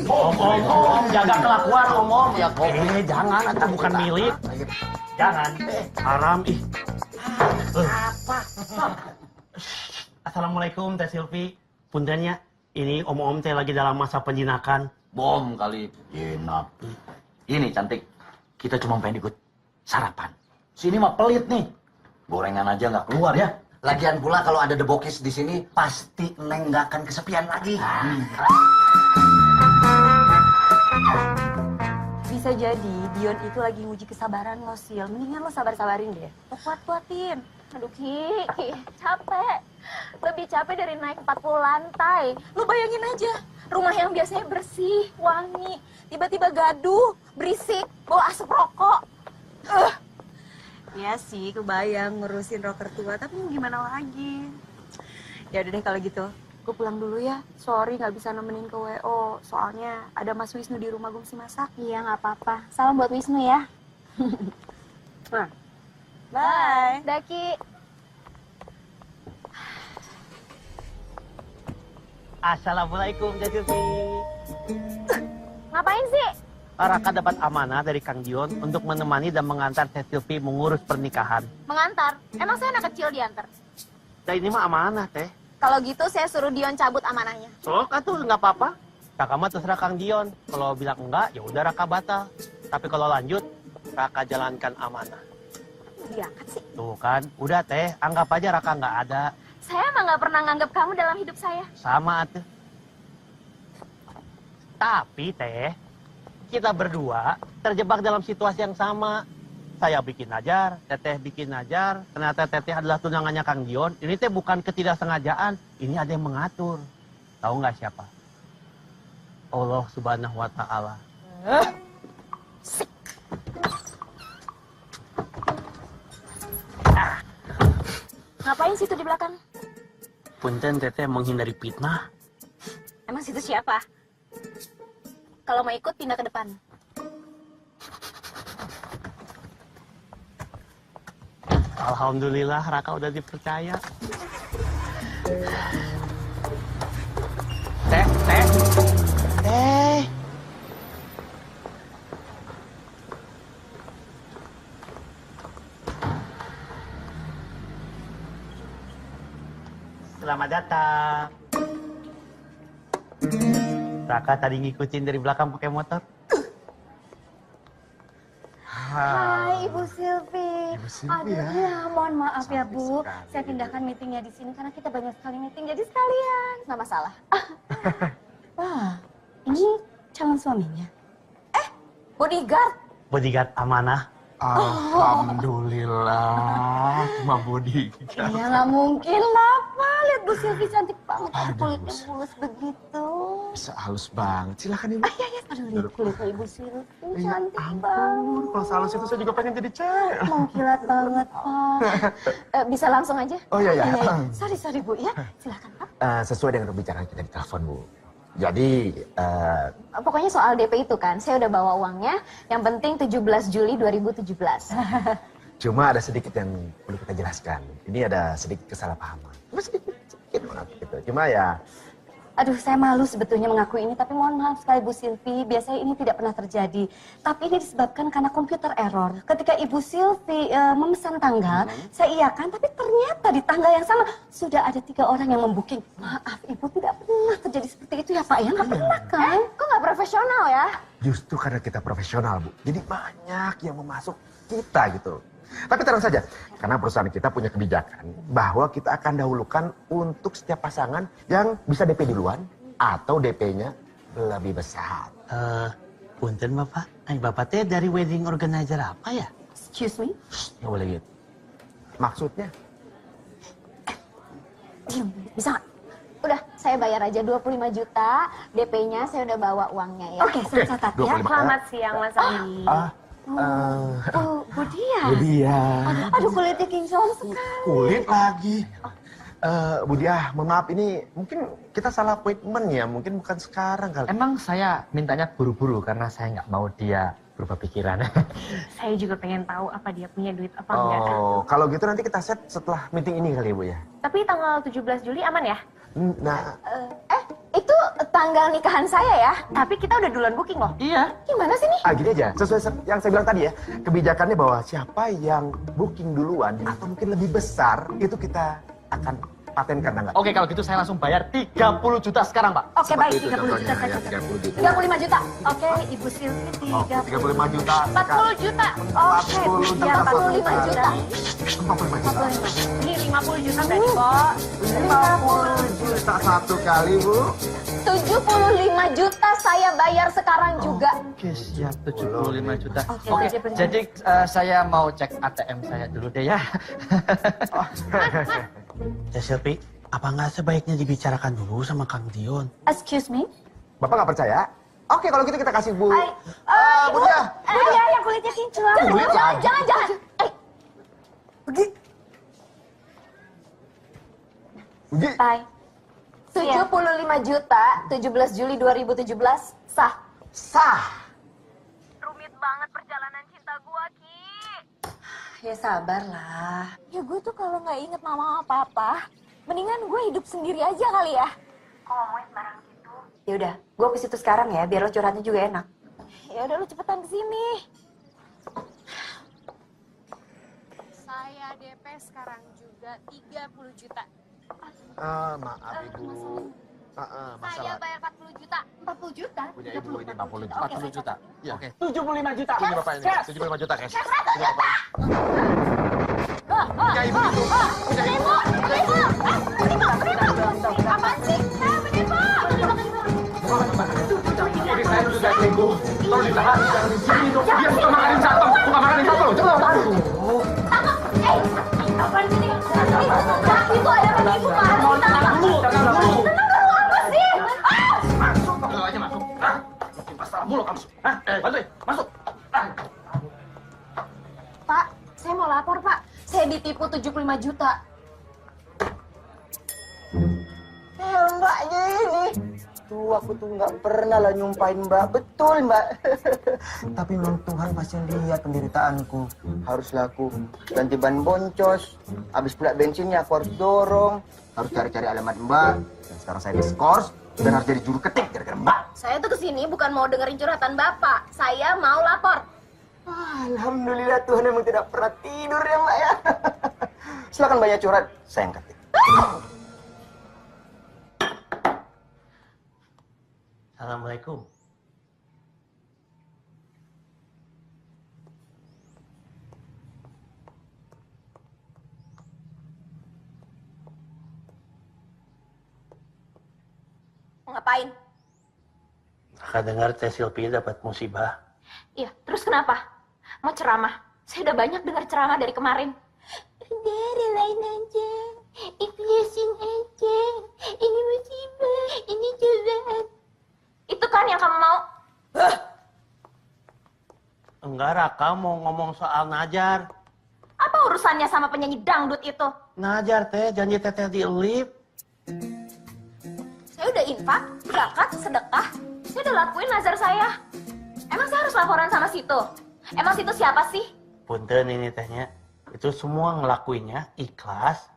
Om, jaga kelakuan, Om. Ya, jangan, itu bukan milik. Jangan. Haram, ih. Apa? Assalamualaikum, Teh Silvi. Puntennya, ini om-om teh lagi dalam masa penjinakan. Bom kali. Jinak. Ini cantik. Kita cuma pengen ikut sarapan. Sini mah pelit nih. Gorengan aja nggak keluar ya. Lagian pula kalau ada The Bokis di sini, pasti Neng nggak akan kesepian lagi. bisa jadi Dion itu lagi nguji kesabaran lo, Sil. Mendingan lo sabar-sabarin deh. Lo kuat-kuatin. Aduh Ki, capek. Lebih capek dari naik 40 lantai. Lu bayangin aja, rumah yang biasanya bersih, wangi, tiba-tiba gaduh, berisik, bawa asap rokok. Ya sih, kebayang ngurusin rocker tua, tapi mau gimana lagi? Ya udah deh kalau gitu, gue pulang dulu ya. Sorry nggak bisa nemenin ke WO, soalnya ada Mas Wisnu di rumah gue mesti masak. Iya nggak apa-apa. Salam buat Wisnu ya. Nah. Bye. Daki. Assalamualaikum, Teh Silvi. Ngapain sih? Raka dapat amanah dari Kang Dion untuk menemani dan mengantar Teh Silvi mengurus pernikahan. Mengantar? Emang saya anak kecil diantar? Dan ini mah amanah, Teh. Kalau gitu saya suruh Dion cabut amanahnya. Sok atuh nggak apa-apa. Kakak mah terserah Kang Dion. Kalau bilang enggak, ya udah Raka batal. Tapi kalau lanjut, Raka jalankan amanah. Diangkat sih. Tuh kan, udah Teh, anggap aja Raka nggak ada. Saya emang nggak pernah nganggap kamu dalam hidup saya. Sama atuh. Tapi Teh, kita berdua terjebak dalam situasi yang sama. Saya bikin ajar, Teteh bikin ajar. Ternyata Teteh adalah tunangannya Kang Dion. Ini Teh bukan ketidaksengajaan. Ini ada yang mengatur. Tahu nggak siapa? Allah Subhanahu Wa Ta'ala. Ngapain situ di belakang? Punten Teteh menghindari fitnah. Emang situ siapa? Kalau mau ikut pindah ke depan. Alhamdulillah Raka udah dipercaya. Teh. Selamat datang. Raka tadi ngikutin dari belakang pakai motor. Hai Ibu Silvi. Ibu Silvi ya. Ya, mohon maaf ya Bu. Saya pindahkan meetingnya di sini karena kita banyak sekali meeting jadi sekalian. Nggak masalah. Wah, ini calon suaminya. Bodyguard. Bodyguard amanah. Alhamdulillah, cuma body. Ya nggak mungkin lah, Pak. Lihat Bu Silvi cantik banget. Kulitnya mulus begitu. Bisa halus banget. Silakan Ibu. Iya. Aduh, lihat kulitnya Ibu Silvi. Ya Cantik ampun, banget. kalau sehalus itu saya juga pengen jadi cewek. Mengkilat banget, Pak. Bisa langsung aja? Oh iya. Sorry Bu ya. Silakan Pak. Sesuai dengan pembicaraan kita di telepon, Bu. Jadi, Pokoknya soal DP itu kan, saya udah bawa uangnya. Yang penting 17 Juli 2017. cuma ada sedikit yang perlu kita jelaskan. Ini ada sedikit kesalahpahaman. Cuma sedikit banget gitu. Cuma ya, Aduh, saya malu sebetulnya mengakui ini, tapi mohon maaf sekali Bu Silvi, biasanya ini tidak pernah terjadi. Tapi ini disebabkan karena komputer error. Ketika Ibu Silvi memesan tanggal, saya iakan, tapi ternyata di tanggal yang sama sudah ada 3 orang yang membooking. Maaf, Ibu tidak pernah terjadi seperti itu ya Pak ya? Nggak pernah kan? Kok nggak profesional ya? justru karena kita profesional, Bu. Jadi banyak yang memasuk kita gitu. Tapi tenang saja, karena perusahaan kita punya kebijakan bahwa kita akan dahulukan untuk setiap pasangan yang bisa DP duluan atau DP-nya lebih besar. Punten Bapak. Bapak teh dari wedding organizer apa ya? Excuse me? Nggak boleh gitu. Maksudnya? Diam, bisa nggak? Udah, saya bayar aja 25 juta. DP-nya saya udah bawa uangnya ya. Oke, saya catat ya. 25. Selamat siang Mas Andi. Bu Dia. Budia. Aduh, kulitnya kinclong sekali. Kulit lagi. Budia, mohon maaf ini mungkin kita salah appointment ya, mungkin bukan sekarang kali. Emang saya mintanya buru-buru karena saya nggak mau dia berubah pikiran. Saya juga pengen tahu apa dia punya duit apa enggak. Oh, kalau gitu nanti kita set setelah meeting ini kali Bu ya. Tapi tanggal 17 Juli aman ya? Nah, Itu tanggal nikahan saya ya? Tapi kita udah duluan booking loh. Iya. Gimana sih nih? gini aja, sesuai yang saya bilang tadi ya, kebijakannya bahwa siapa yang booking duluan atau mungkin lebih besar, itu kita akan patenkan tanggal. Oke, kalau gitu saya langsung bayar 30 juta sekarang, Pak. Oke, baik. Itu 30 juta contohnya, saya ya, catat. 30 juta. 35 juta. Oke, Ibu Silvi 35 juta. 40 juta. Oke, 40 ya, juta. 45 juta. 45 juta. Ini 50 juta berarti, Pak. 50 juta satu kali, Bu. 75 juta saya bayar sekarang juga. Oke, siap 75 juta. Oke, Oke, jadi benar. jadi saya mau cek ATM saya dulu deh ya. Ya Silvi, apa nggak sebaiknya dibicarakan dulu sama Kang Dion? Excuse me? Bapak nggak percaya? Oke, kalau gitu kita kasih Bu. Ibu, Budia. ya, yang kulitnya kinclong. Jangan. Pergi. Pergi. Bye. 75 juta, 17 Juli 2017, sah. Sah. Rumit banget perjalanan cinta gua, Ki. Ya sabarlah. Ya gue tuh kalau nggak inget mama apa-apa, mendingan gue hidup sendiri aja kali ya. Kok ngomongin sembarang gitu? Ya udah, gue ke situ sekarang ya, biar lo curhatnya juga enak. Ya udah, lo cepetan kesini. Saya DP sekarang juga 30 juta. Maaf Ibu. Saya Masalah. bayar 40 juta. 40 juta? Punya Ibu ini 50 juta. 40 juta. Iya. Oke. 75 juta. Punya Bapak ini. 75 juta cash. Punya Bapak ini. Punya Ibu itu. Punya Ibu. Apaan sih? Ini saya sudah selingkuh. Tolong ditahan, jangan di sini dong. Dia suka makanin satu, bukan makanin satu loh. Coba tahan. Apaan sih nih? Itu ada begitu, Pak. Tenang dulu. Apa sih? Masuk, kalau aja masuk. Bikin masalah mulu kamu. Bantuin, masuk. Pak, saya mau lapor, Pak. Saya ditipu 75 juta. Mbaknya ini. Tuh aku tuh nggak pernah lah nyumpahin Mbak. Betul Mbak. Tapi memang Tuhan pasti lihat penderitaanku. Haruslah aku ganti ban boncos. Habis pula bensinnya aku harus dorong. Harus cari-cari alamat Mbak. Dan sekarang saya diskors dan harus jadi juru ketik gara-gara Mbak. Saya tuh kesini bukan mau dengerin curhatan Bapak. Saya mau lapor. Alhamdulillah Tuhan memang tidak pernah tidur ya Mbak ya. Silakan banyak curhat. Saya yang ketik. Assalamualaikum. Mau ngapain? Kakak dengar Teh Silvi dapat musibah. Iya, terus kenapa? Mau ceramah? Saya udah banyak dengar ceramah dari kemarin. Udah, relain aja. Ikhlasin aja. Ini musibah, ini cobaan. Itu kan yang kamu mau? Enggak, Raka mau ngomong soal Najar. Apa urusannya sama penyanyi dangdut itu? Najar teh, janji teteh di lift. Saya udah infak, zakat, sedekah. Saya udah lakuin nazar saya. Emang saya harus laporan sama situ? Emang situ siapa sih? Punten ini tehnya. Itu semua ngelakuinnya ikhlas.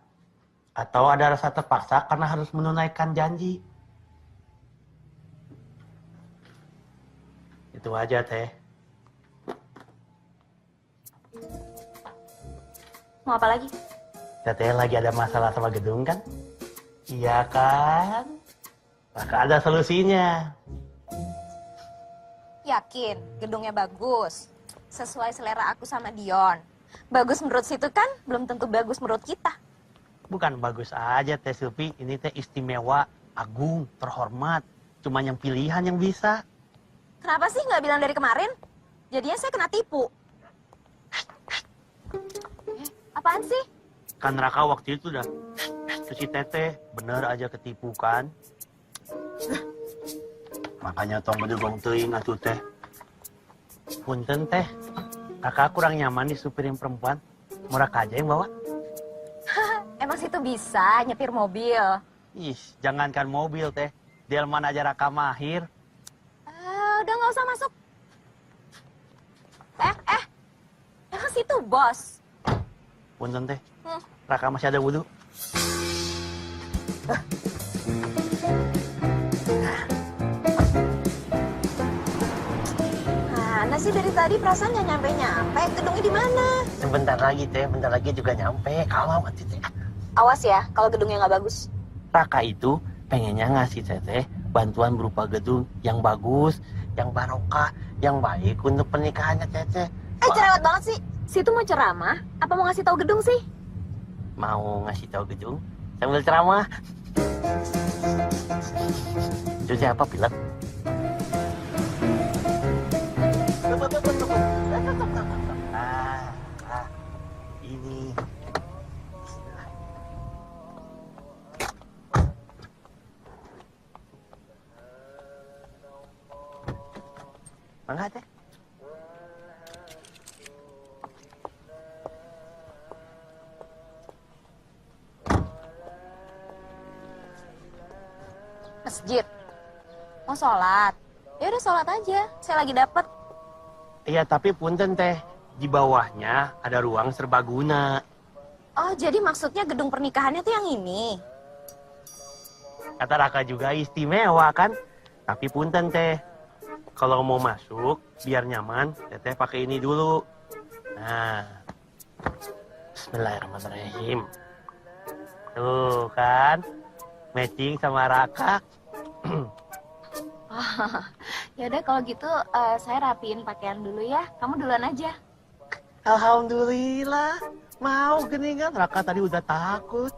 Atau ada rasa terpaksa karena harus menunaikan janji. Itu aja teh. Mau apa lagi? Teteh lagi ada masalah sama gedung kan? Iya kan? Maka ada solusinya. Yakin gedungnya bagus. Sesuai selera aku sama Dion. Bagus menurut situ kan, belum tentu bagus menurut kita. Bukan bagus aja Teh Silvi, ini teh istimewa, agung, terhormat. Cuma yang pilihan yang bisa. Kenapa sih nggak bilang dari kemarin? Jadinya saya kena tipu. Apaan sih? Kan Raka waktu itu udah terus si Teteh bener aja ketipu kan. Makanya tong bedugong teuing atuh teh. Punten teh, Kakak kurang nyaman disupirin perempuan. Mau Raka aja yang bawa? Emang situ bisa nyetir mobil? Ih, jangankan mobil teh. Delman aja Raka mahir. Udah nggak usah masuk. Emang situ bos? Punten teh, Raka masih ada wudhu. Mana sih dari tadi perasaan nggak nyampe-nyampe? Gedungnya di mana? Sebentar lagi teh, bentar lagi juga nyampe. Kalau mati teh. Awas ya, kalau gedungnya nggak bagus. Raka itu pengennya ngasih Teteh bantuan berupa gedung yang bagus, yang barokah, yang baik untuk pernikahannya Teteh. Cerewet banget sih. Situ mau ceramah, apa mau ngasih tahu gedung sih? Mau ngasih tahu gedung sambil ceramah. Itu siapa pilot? Ini. Mangga teh. Masjid. Mau sholat? Ya udah sholat aja. Saya lagi dapet. Iya, tapi punten teh, di bawahnya ada ruang serbaguna. Oh, jadi maksudnya gedung pernikahannya tuh yang ini? Kata Raka juga istimewa kan? Tapi punten teh, kalau mau masuk biar nyaman, Teteh pakai ini dulu. Nah, Bismillahirrahmanirrahim. Tuh kan, matching sama Raka. Ya udah kalau gitu saya rapiin pakaian dulu ya. Kamu duluan aja. Alhamdulillah, mau geningan. Raka tadi udah takut.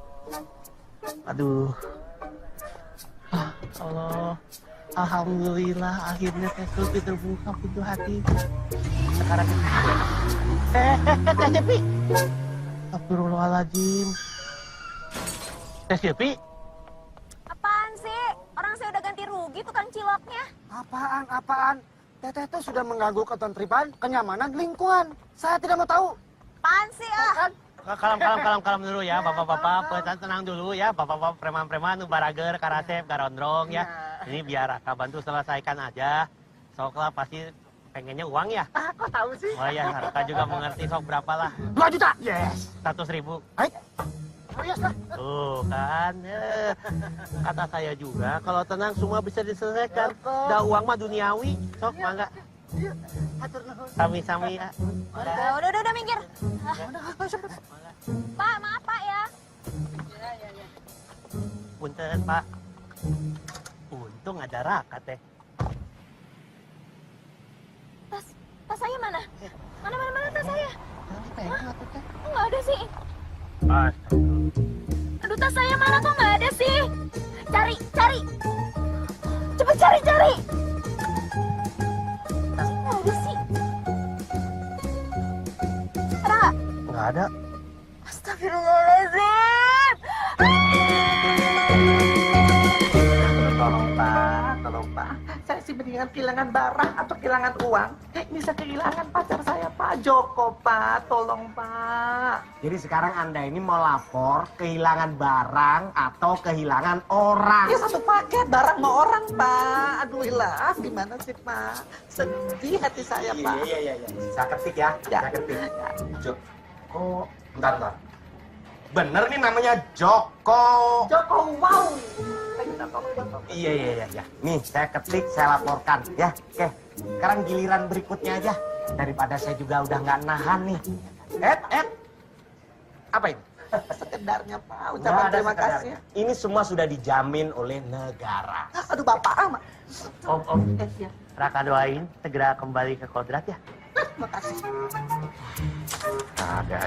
Aduh. Allah. Alhamdulillah, akhirnya Teh Silvi terbuka pintu hati. Sekarang Teh Silvi. Astagfirullahaladzim. Teh Silvi. Apaan sih? Orang saya udah ganti rugi tukang ciloknya. Apaan? Teteh tuh sudah mengganggu ketertiban, kenyamanan, lingkungan. Saya tidak mau tahu. Apaan sih ah? Kalem dulu ya, bapak-bapak, tenang dulu ya, bapak-bapak preman-preman, barager, karasep, garondrong ya. Ini biar Raka bantu selesaikan aja. Soklah pasti pengennya uang ya. Kok tahu sih? Oh ya, Raka juga mengerti sok berapa lah. 2 juta. Yes. 100.000. Oh yes lah. Tuh kan, kata saya juga kalau tenang semua bisa diselesaikan. Dah uang mah duniawi, sok mangga. Sami-sami ya. Udah minggir. Pak, maaf Pak ya. Punten Pak. Untung ada Raka teh. Tas saya mana? Mana tas saya? Hah? Kok nggak ada sih? Aduh, tas saya mana kok nggak ada sih? Cari! Cepet cari! Tasnya nggak ada sih. Ada nggak? Nggak ada. Astagfirullahaladzim! Tolong Pak. Saya sih mendingan kehilangan barang atau kehilangan uang. Ini saya kehilangan pacar saya, Pak Joko, Pak. Tolong, Pak. Jadi sekarang Anda ini mau lapor kehilangan barang atau kehilangan orang? Ya satu paket, barang mau orang, Pak. Aduh, hilaf. Gimana sih, Pak? Sedih hati saya, Pak. Iya. Saya ketik ya. Saya ketik. Joko. Bentar. Bener nih namanya Joko. Joko, wow. Iya. Nih, saya ketik, saya laporkan. Ya, oke. Sekarang giliran berikutnya aja. Daripada saya juga udah nggak nahan nih. Apa ini? Sekedarnya, Pak. Ucapan terima kasih. Ini semua sudah dijamin oleh negara. Aduh, Bapak amat. Om. Ya. Raka doain segera kembali ke kodrat ya. Terima kasih. Ada.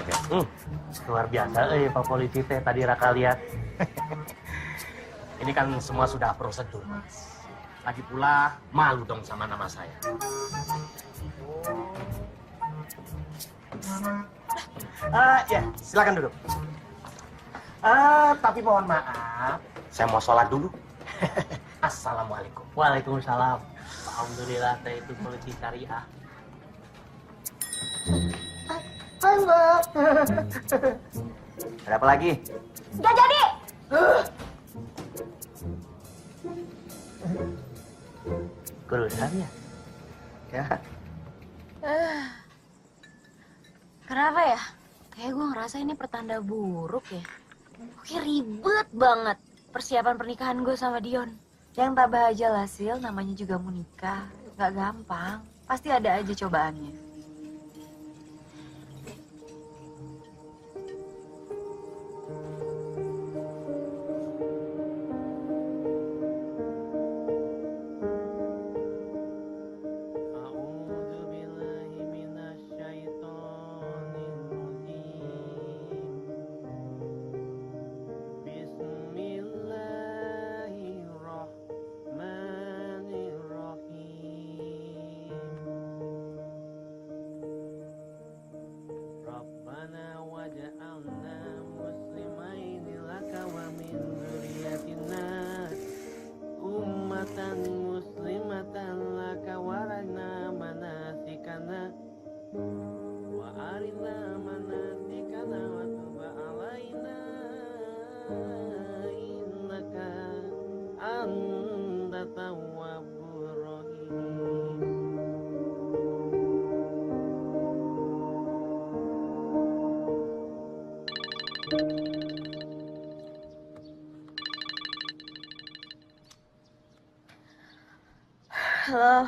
Luar biasa, Pak Polisi teh tadi Raka lihat. Ini kan semua sudah prosedur, Mas. Lagi pula malu dong sama nama saya. Ya, silakan duduk. Tapi mohon maaf, saya mau sholat dulu. Assalamualaikum. Waalaikumsalam. Alhamdulillah teh itu polisi syariah. Hai, Mbak. Ada apa lagi? Nggak jadi! Kurusannya. Ya. Kenapa ya? Kayak gue ngerasa ini pertanda buruk ya. Oke, ribet banget persiapan pernikahan gue sama Dion. Yang tabah aja lah, Sil. Namanya juga mau nikah. Gak gampang. Pasti ada aja cobaannya. Halo.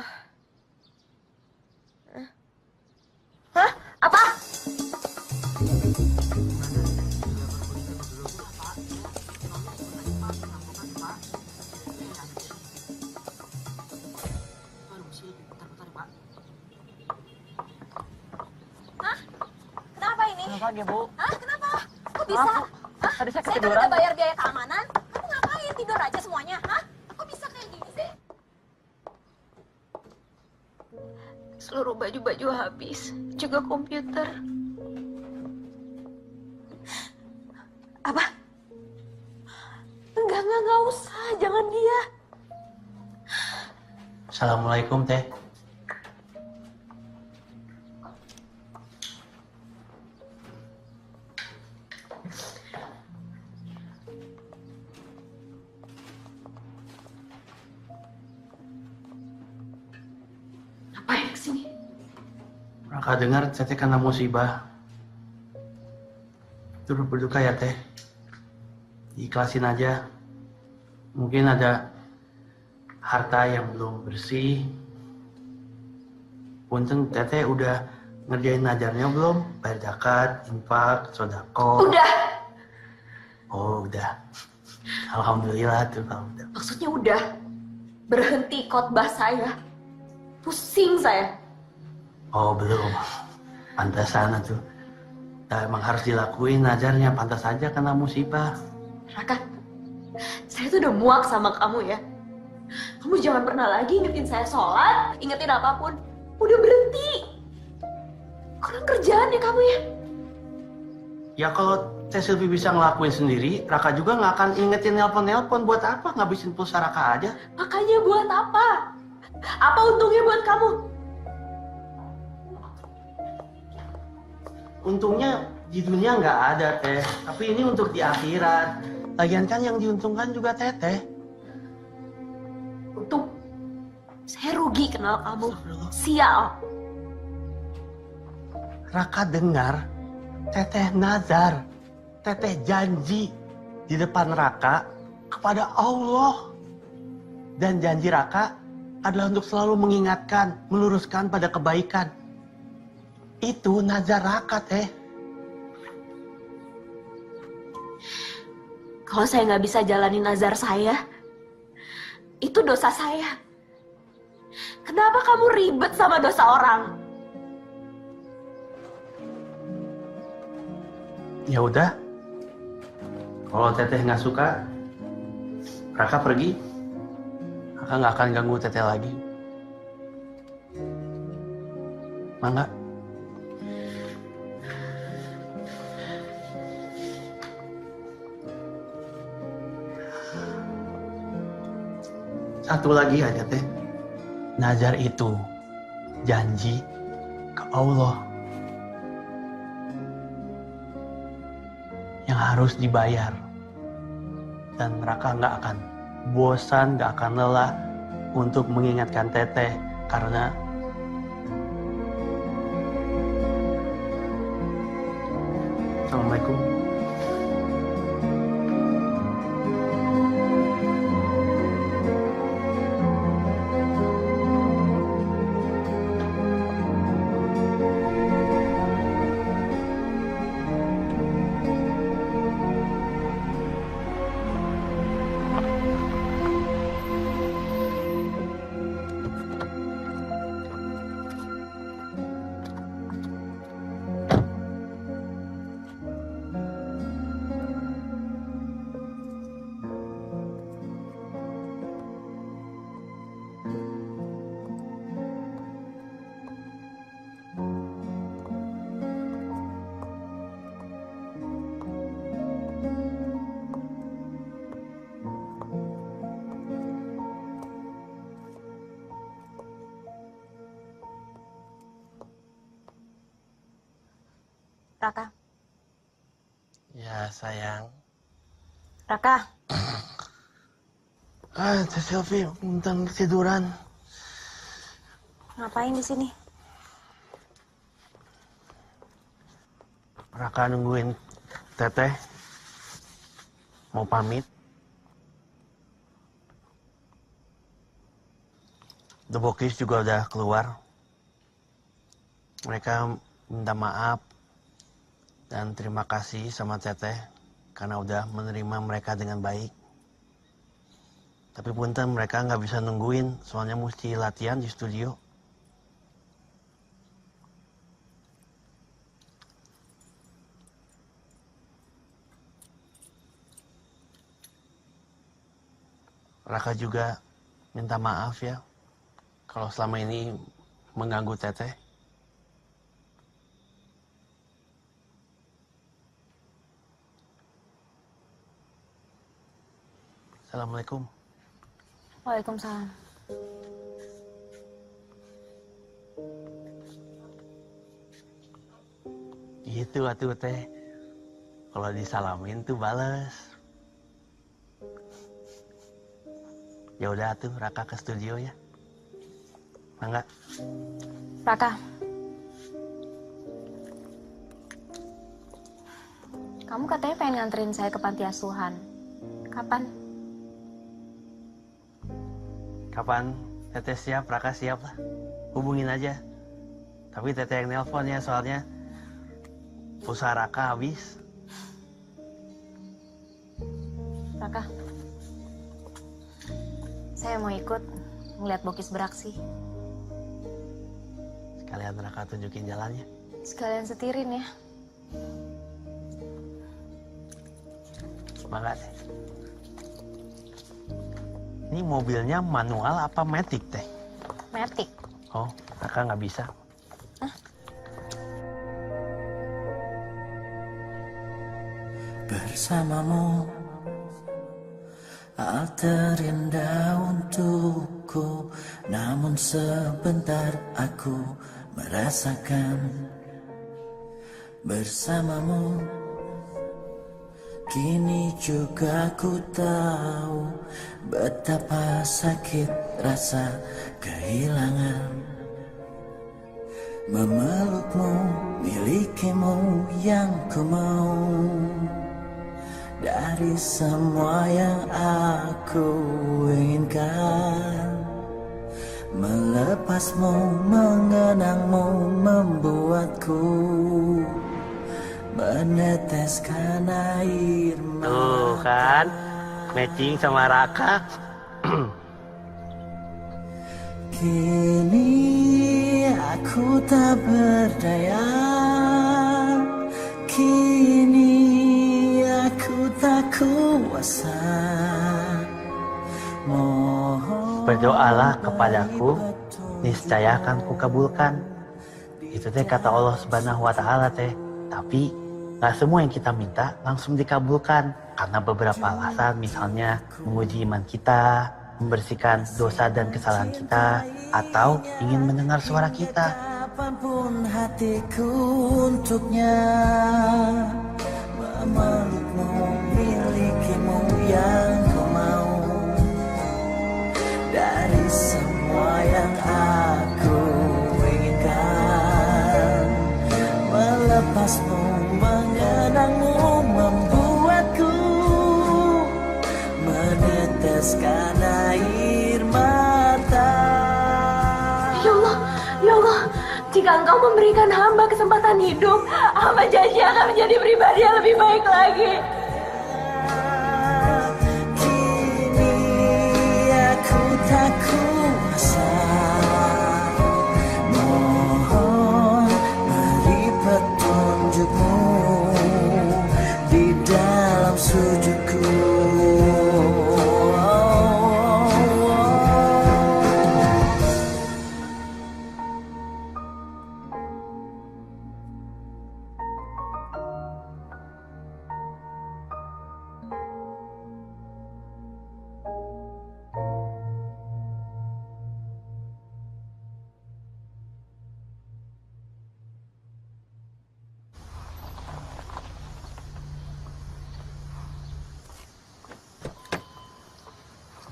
Hah? Apa? Hah? Kenapa ini? Kenapa ya, Bu? Hah? Kenapa? Kok bisa? Hah? Tadi saya Saya kan ketiduran. udah bayar biaya keamanan. Kamu ngapain? Tidur aja semuanya, hah? Kok bisa kayak gini sih? Seluruh baju-baju habis, juga komputer. Apa? Enggak usah. Jangan dia. Assalamualaikum, Teh. Ngapain kesini? Raka dengar Teteh kena musibah. Turut berduka ya, Teh. Ikhlasin aja. Mungkin ada harta yang belum bersih. Punten Teteh udah ngerjain najarnya belum? Bayar zakat, infak, sodako. Udah. Oh, udah. Alhamdulillah tuh kalau udah. Maksudnya udah. Berhenti khotbah saya. Pusing saya. Oh belum. Pantesan tuh. Nah, emang harus dilakuin nazarnya, pantas aja kena musibah. Raka, saya tuh udah muak sama kamu ya. Kamu jangan pernah lagi ingetin saya sholat, ingetin apapun. Udah berhenti. Kurang kerjaan ya kamu ya. Ya kalau Teh Silvi bisa ngelakuin sendiri, Raka juga nggak akan ingetin nelpon-nelpon. Buat apa ngabisin pulsa Raka aja? Makanya buat apa? Apa untungnya buat kamu? Untungnya di dunia nggak ada Teh, tapi ini untuk di akhirat. Lagian kan yang diuntungkan juga Teteh. Untung saya rugi kenal kamu. Sial. Raka dengar, Teteh nazar, Teteh janji di depan Raka kepada Allah. Dan janji Raka adalah untuk selalu mengingatkan, meluruskan pada kebaikan. Itu nazar Raka, Teh. Kalau saya nggak bisa jalani nazar saya, itu dosa saya. Kenapa kamu ribet sama dosa orang? Ya udah, kalau Teteh nggak suka, Raka pergi. Raka nggak akan ganggu Teteh lagi. Mangga. Satu lagi aja Teh. Nazar itu janji ke Allah yang harus dibayar. Dan Raka nggak akan bosan, nggak akan lelah untuk mengingatkan Teteh karena Assalamualaikum. Raka. Ya sayang. Raka. Teh Silvi, tentang ketiduran. Ngapain di sini? Raka nungguin Teteh. Mau pamit. The Bokis juga udah keluar. Mereka minta maaf dan terima kasih sama Teteh karena udah menerima mereka dengan baik. Tapi punten mereka nggak bisa nungguin, soalnya mesti latihan di studio. Raka juga minta maaf ya kalau selama ini mengganggu Teteh. Assalamualaikum. Waalaikumsalam. Gitu atuh Teh. Kalau disalamin tuh bales. Ya udah atuh Raka ke studio ya. Mangga. Raka. Kamu katanya pengen nganterin saya ke panti asuhan. Kapan? Kapan Teteh siap, Raka siap lah. Hubungin aja. Tapi Teteh yang nelpon ya, soalnya pulsa Raka habis. Raka. Saya mau ikut ngeliat Bokis beraksi. Sekalian Raka tunjukin jalannya. Sekalian setirin ya. Semangat. Ini mobilnya manual apa matic teh? Matic. Oh, Raka nggak bisa. Bersamamu hal terindah untukku, namun sebentar aku merasakan bersamamu. Kini juga ku tahu betapa sakit rasa kehilangan. Memelukmu, milikimu yang ku mau. Dari semua yang aku inginkan, melepasmu, mengenangmu membuatku meneteskan air mata. Tuh kan, matching sama Raka. Kini aku tak berdaya. Kini aku tak kuasa. Berdoalah kepadaku, niscaya akan kukabulkan. Itu teh kata Allah Subhanahu wa Ta'ala teh. Tapi nggak semua yang kita minta langsung dikabulkan karena beberapa alasan, misalnya menguji iman kita, membersihkan dosa dan kesalahan kita, atau ingin mendengar suara kita. Apapun hatiku untuknya, memelukmu, milikimu yang ku mau. Dari semua yang aku inginkan, melepasmu, mengenangmu membuatku meneteskan air mata. Ya Allah, jika Engkau memberikan hamba kesempatan hidup, hamba janji akan menjadi pribadi yang lebih baik lagi. Kini aku tak kuasa. Mohon beri petunjukmu di dalam sujudku.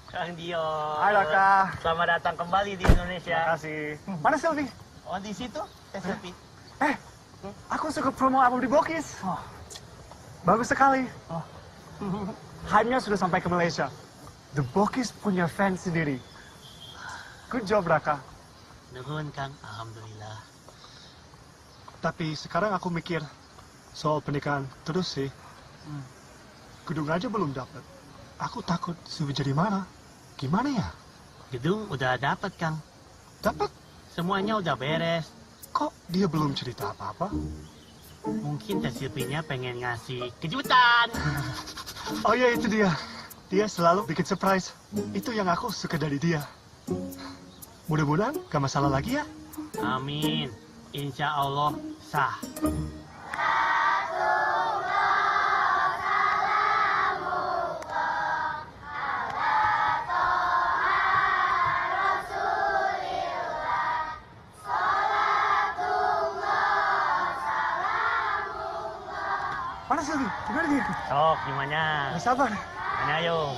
Kang Dio. Hai Raka. Selamat datang kembali di Indonesia. Terima kasih. Mana Sylvie? Oh, di situ, Sylvie. Aku suka promo album di Bokis. Bagus sekali. Hype-nya sudah sampai ke Malaysia. The Bokis punya fans sendiri. Good job, Raka. Nuhun, Kang. Alhamdulillah. Tapi sekarang aku mikir soal pernikahan terus sih. Gedung aja belum dapat. Aku takut Sylvie jadi mana. Gimana ya? Gedung udah dapat, Kang. Dapat? Semuanya udah beres. Kok dia belum cerita apa-apa? Mungkin Teh Silvinya pengen ngasih kejutan. Oh ya, itu dia. Dia selalu bikin surprise. Itu yang aku suka dari dia. Mudah-mudahan gak masalah lagi ya. Amin. Insya Allah sah. Mana Sylvie? Gimana dia? Sok, gimana? Gak sabar. Mana ayo?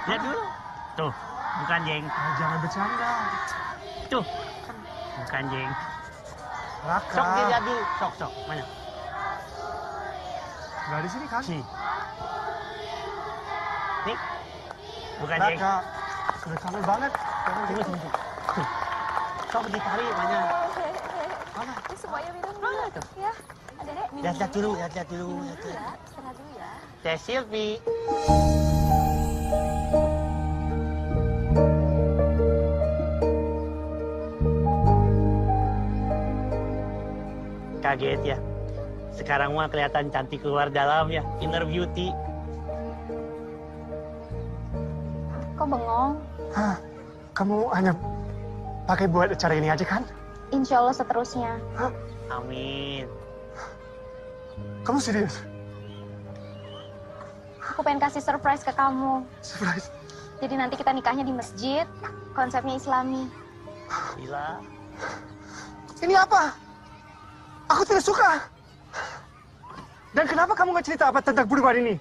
Lihat dulu. Tuh, bukan jeng. Jangan bercanda. Tuh, bukan jeng. Raka. Sok dilihat dulu. Sok. Mana? Gak di sini kan? Nih. Nih. Bukan jeng. Raka. Sudah kangen banget. Tunggu. Tuh. Sok ditarik mana? Mana? Semuanya minum dulu. Tuh. Ya. Ada dek. Lihat dulu. Istirahat dulu ya. Teh Silvi. kaget ya. Sekarang mah kelihatan cantik keluar dalam ya, inner beauty. Kok bengong? Hah, kamu hanya pakai buat acara ini aja kan? Insya Allah seterusnya. Amin. Kamu serius? Aku pengen kasih surprise ke kamu. Surprise? Jadi nanti kita nikahnya di masjid, konsepnya Islami. Gila. Ini apa? Aku tidak suka. Dan kenapa kamu nggak cerita apa tentang perubahan ini?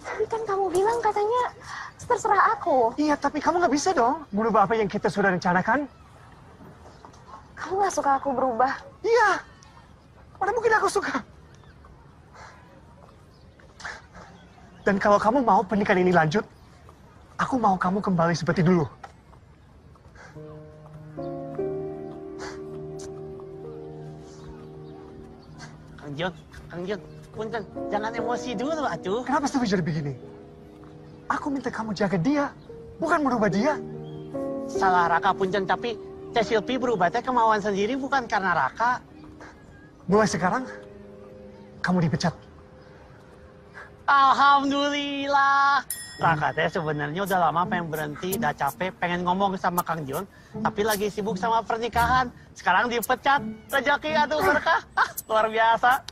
Tadi kan kamu bilang katanya terserah aku. Iya, tapi kamu nggak bisa dong merubah apa yang kita sudah rencanakan. Kamu nggak suka aku berubah? Iya. Mana mungkin aku suka. Dan kalau kamu mau pernikahan ini lanjut, aku mau kamu kembali seperti dulu. Kang John, punten, jangan emosi dulu atuh. Kenapa Stevie jadi begini? Aku minta kamu jaga dia, bukan merubah dia. Salah Raka punten, tapi Teh Silvi berubah teh kemauan sendiri bukan karena Raka. Mulai sekarang, kamu dipecat. Alhamdulillah. Raka teh sebenarnya udah lama pengen berhenti, udah capek, pengen ngomong sama Kang John, tapi lagi sibuk sama pernikahan. Sekarang dipecat, rezeki atuh berkah. Luar biasa.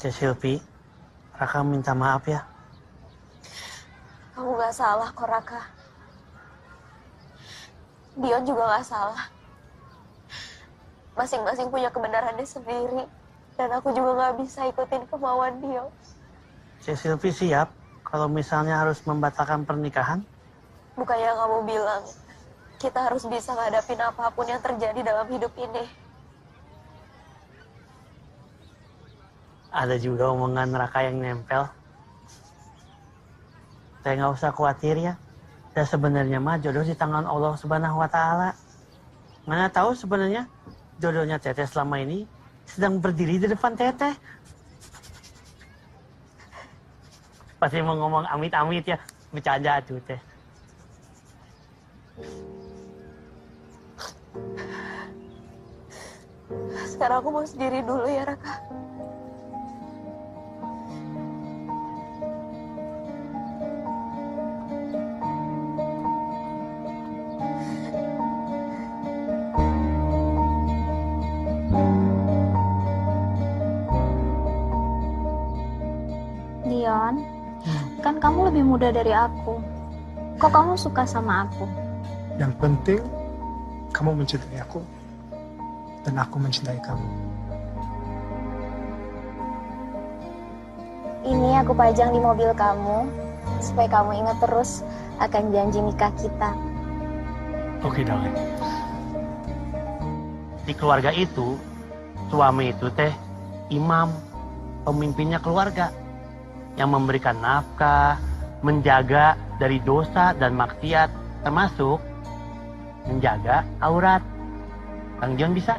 Teh Silvi, Raka minta maaf ya. Kamu gak salah kok, Raka. Dion juga gak salah. Masing-masing punya kebenarannya sendiri. Dan aku juga gak bisa ikutin kemauan Dion. Teh Silvi siap kalau misalnya harus membatalkan pernikahan? Bukannya kamu bilang, kita harus bisa ngadapin apapun yang terjadi dalam hidup ini. Ada juga omongan Raka yang nempel. Saya nggak usah khawatir ya. Dan sebenarnya mah jodoh di tangan Allah Subhanahu wa Ta'ala. Mana tahu sebenarnya jodohnya Teteh selama ini sedang berdiri di depan Teteh. Pasti mau ngomong amit-amit ya, bercanda tuh Teh. Sekarang aku mau sendiri dulu ya, Raka. Dion, kan kamu lebih muda dari aku. Kok kamu suka sama aku? Yang penting, kamu mencintai aku, dan aku mencintai kamu. Ini aku pajang di mobil kamu, supaya kamu ingat terus akan janji nikah kita. Oke, darling. Di keluarga itu, suami itu teh imam, pemimpinnya keluarga, yang memberikan nafkah, menjaga dari dosa dan maksiat, termasuk menjaga aurat. Kang John bisa?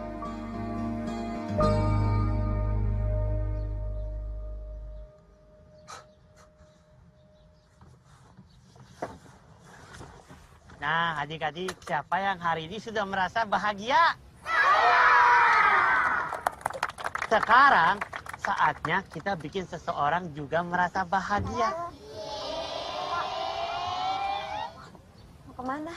Nah, adik-adik, siapa yang hari ini sudah merasa bahagia? Sekarang saatnya kita bikin seseorang juga merasa bahagia. Mau kemana?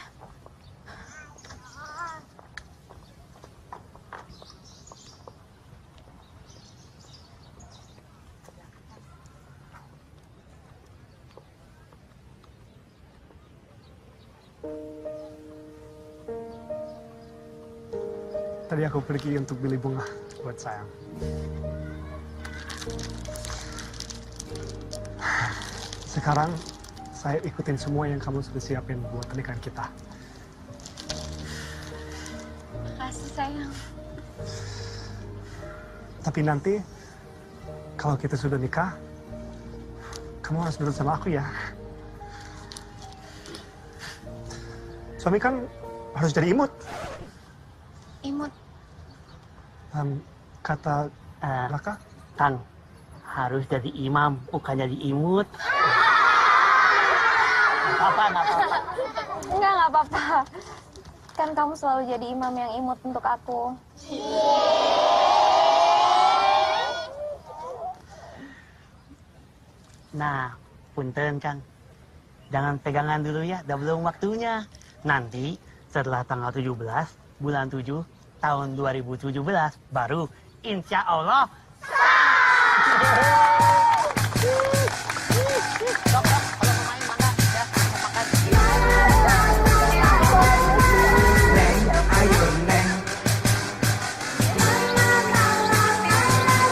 Tadi aku pergi untuk beli bunga buat sayang. Sekarang saya ikutin semua yang kamu sudah siapin buat pernikahan kita. Makasih sayang. Tapi nanti kalau kita sudah nikah, kamu harus nurut sama aku ya. Suami kan harus jadi imut. Imut. Kata Raka? Kang, harus jadi imam, bukan jadi imut. Nggak apa-apa. Nggak apa-apa. Kan kamu selalu jadi imam yang imut untuk aku. Nah, punten Kang. Jangan pegangan dulu ya, udah belum waktunya. Nanti setelah tanggal 17, bulan 7, tahun 2017, baru insya Allah.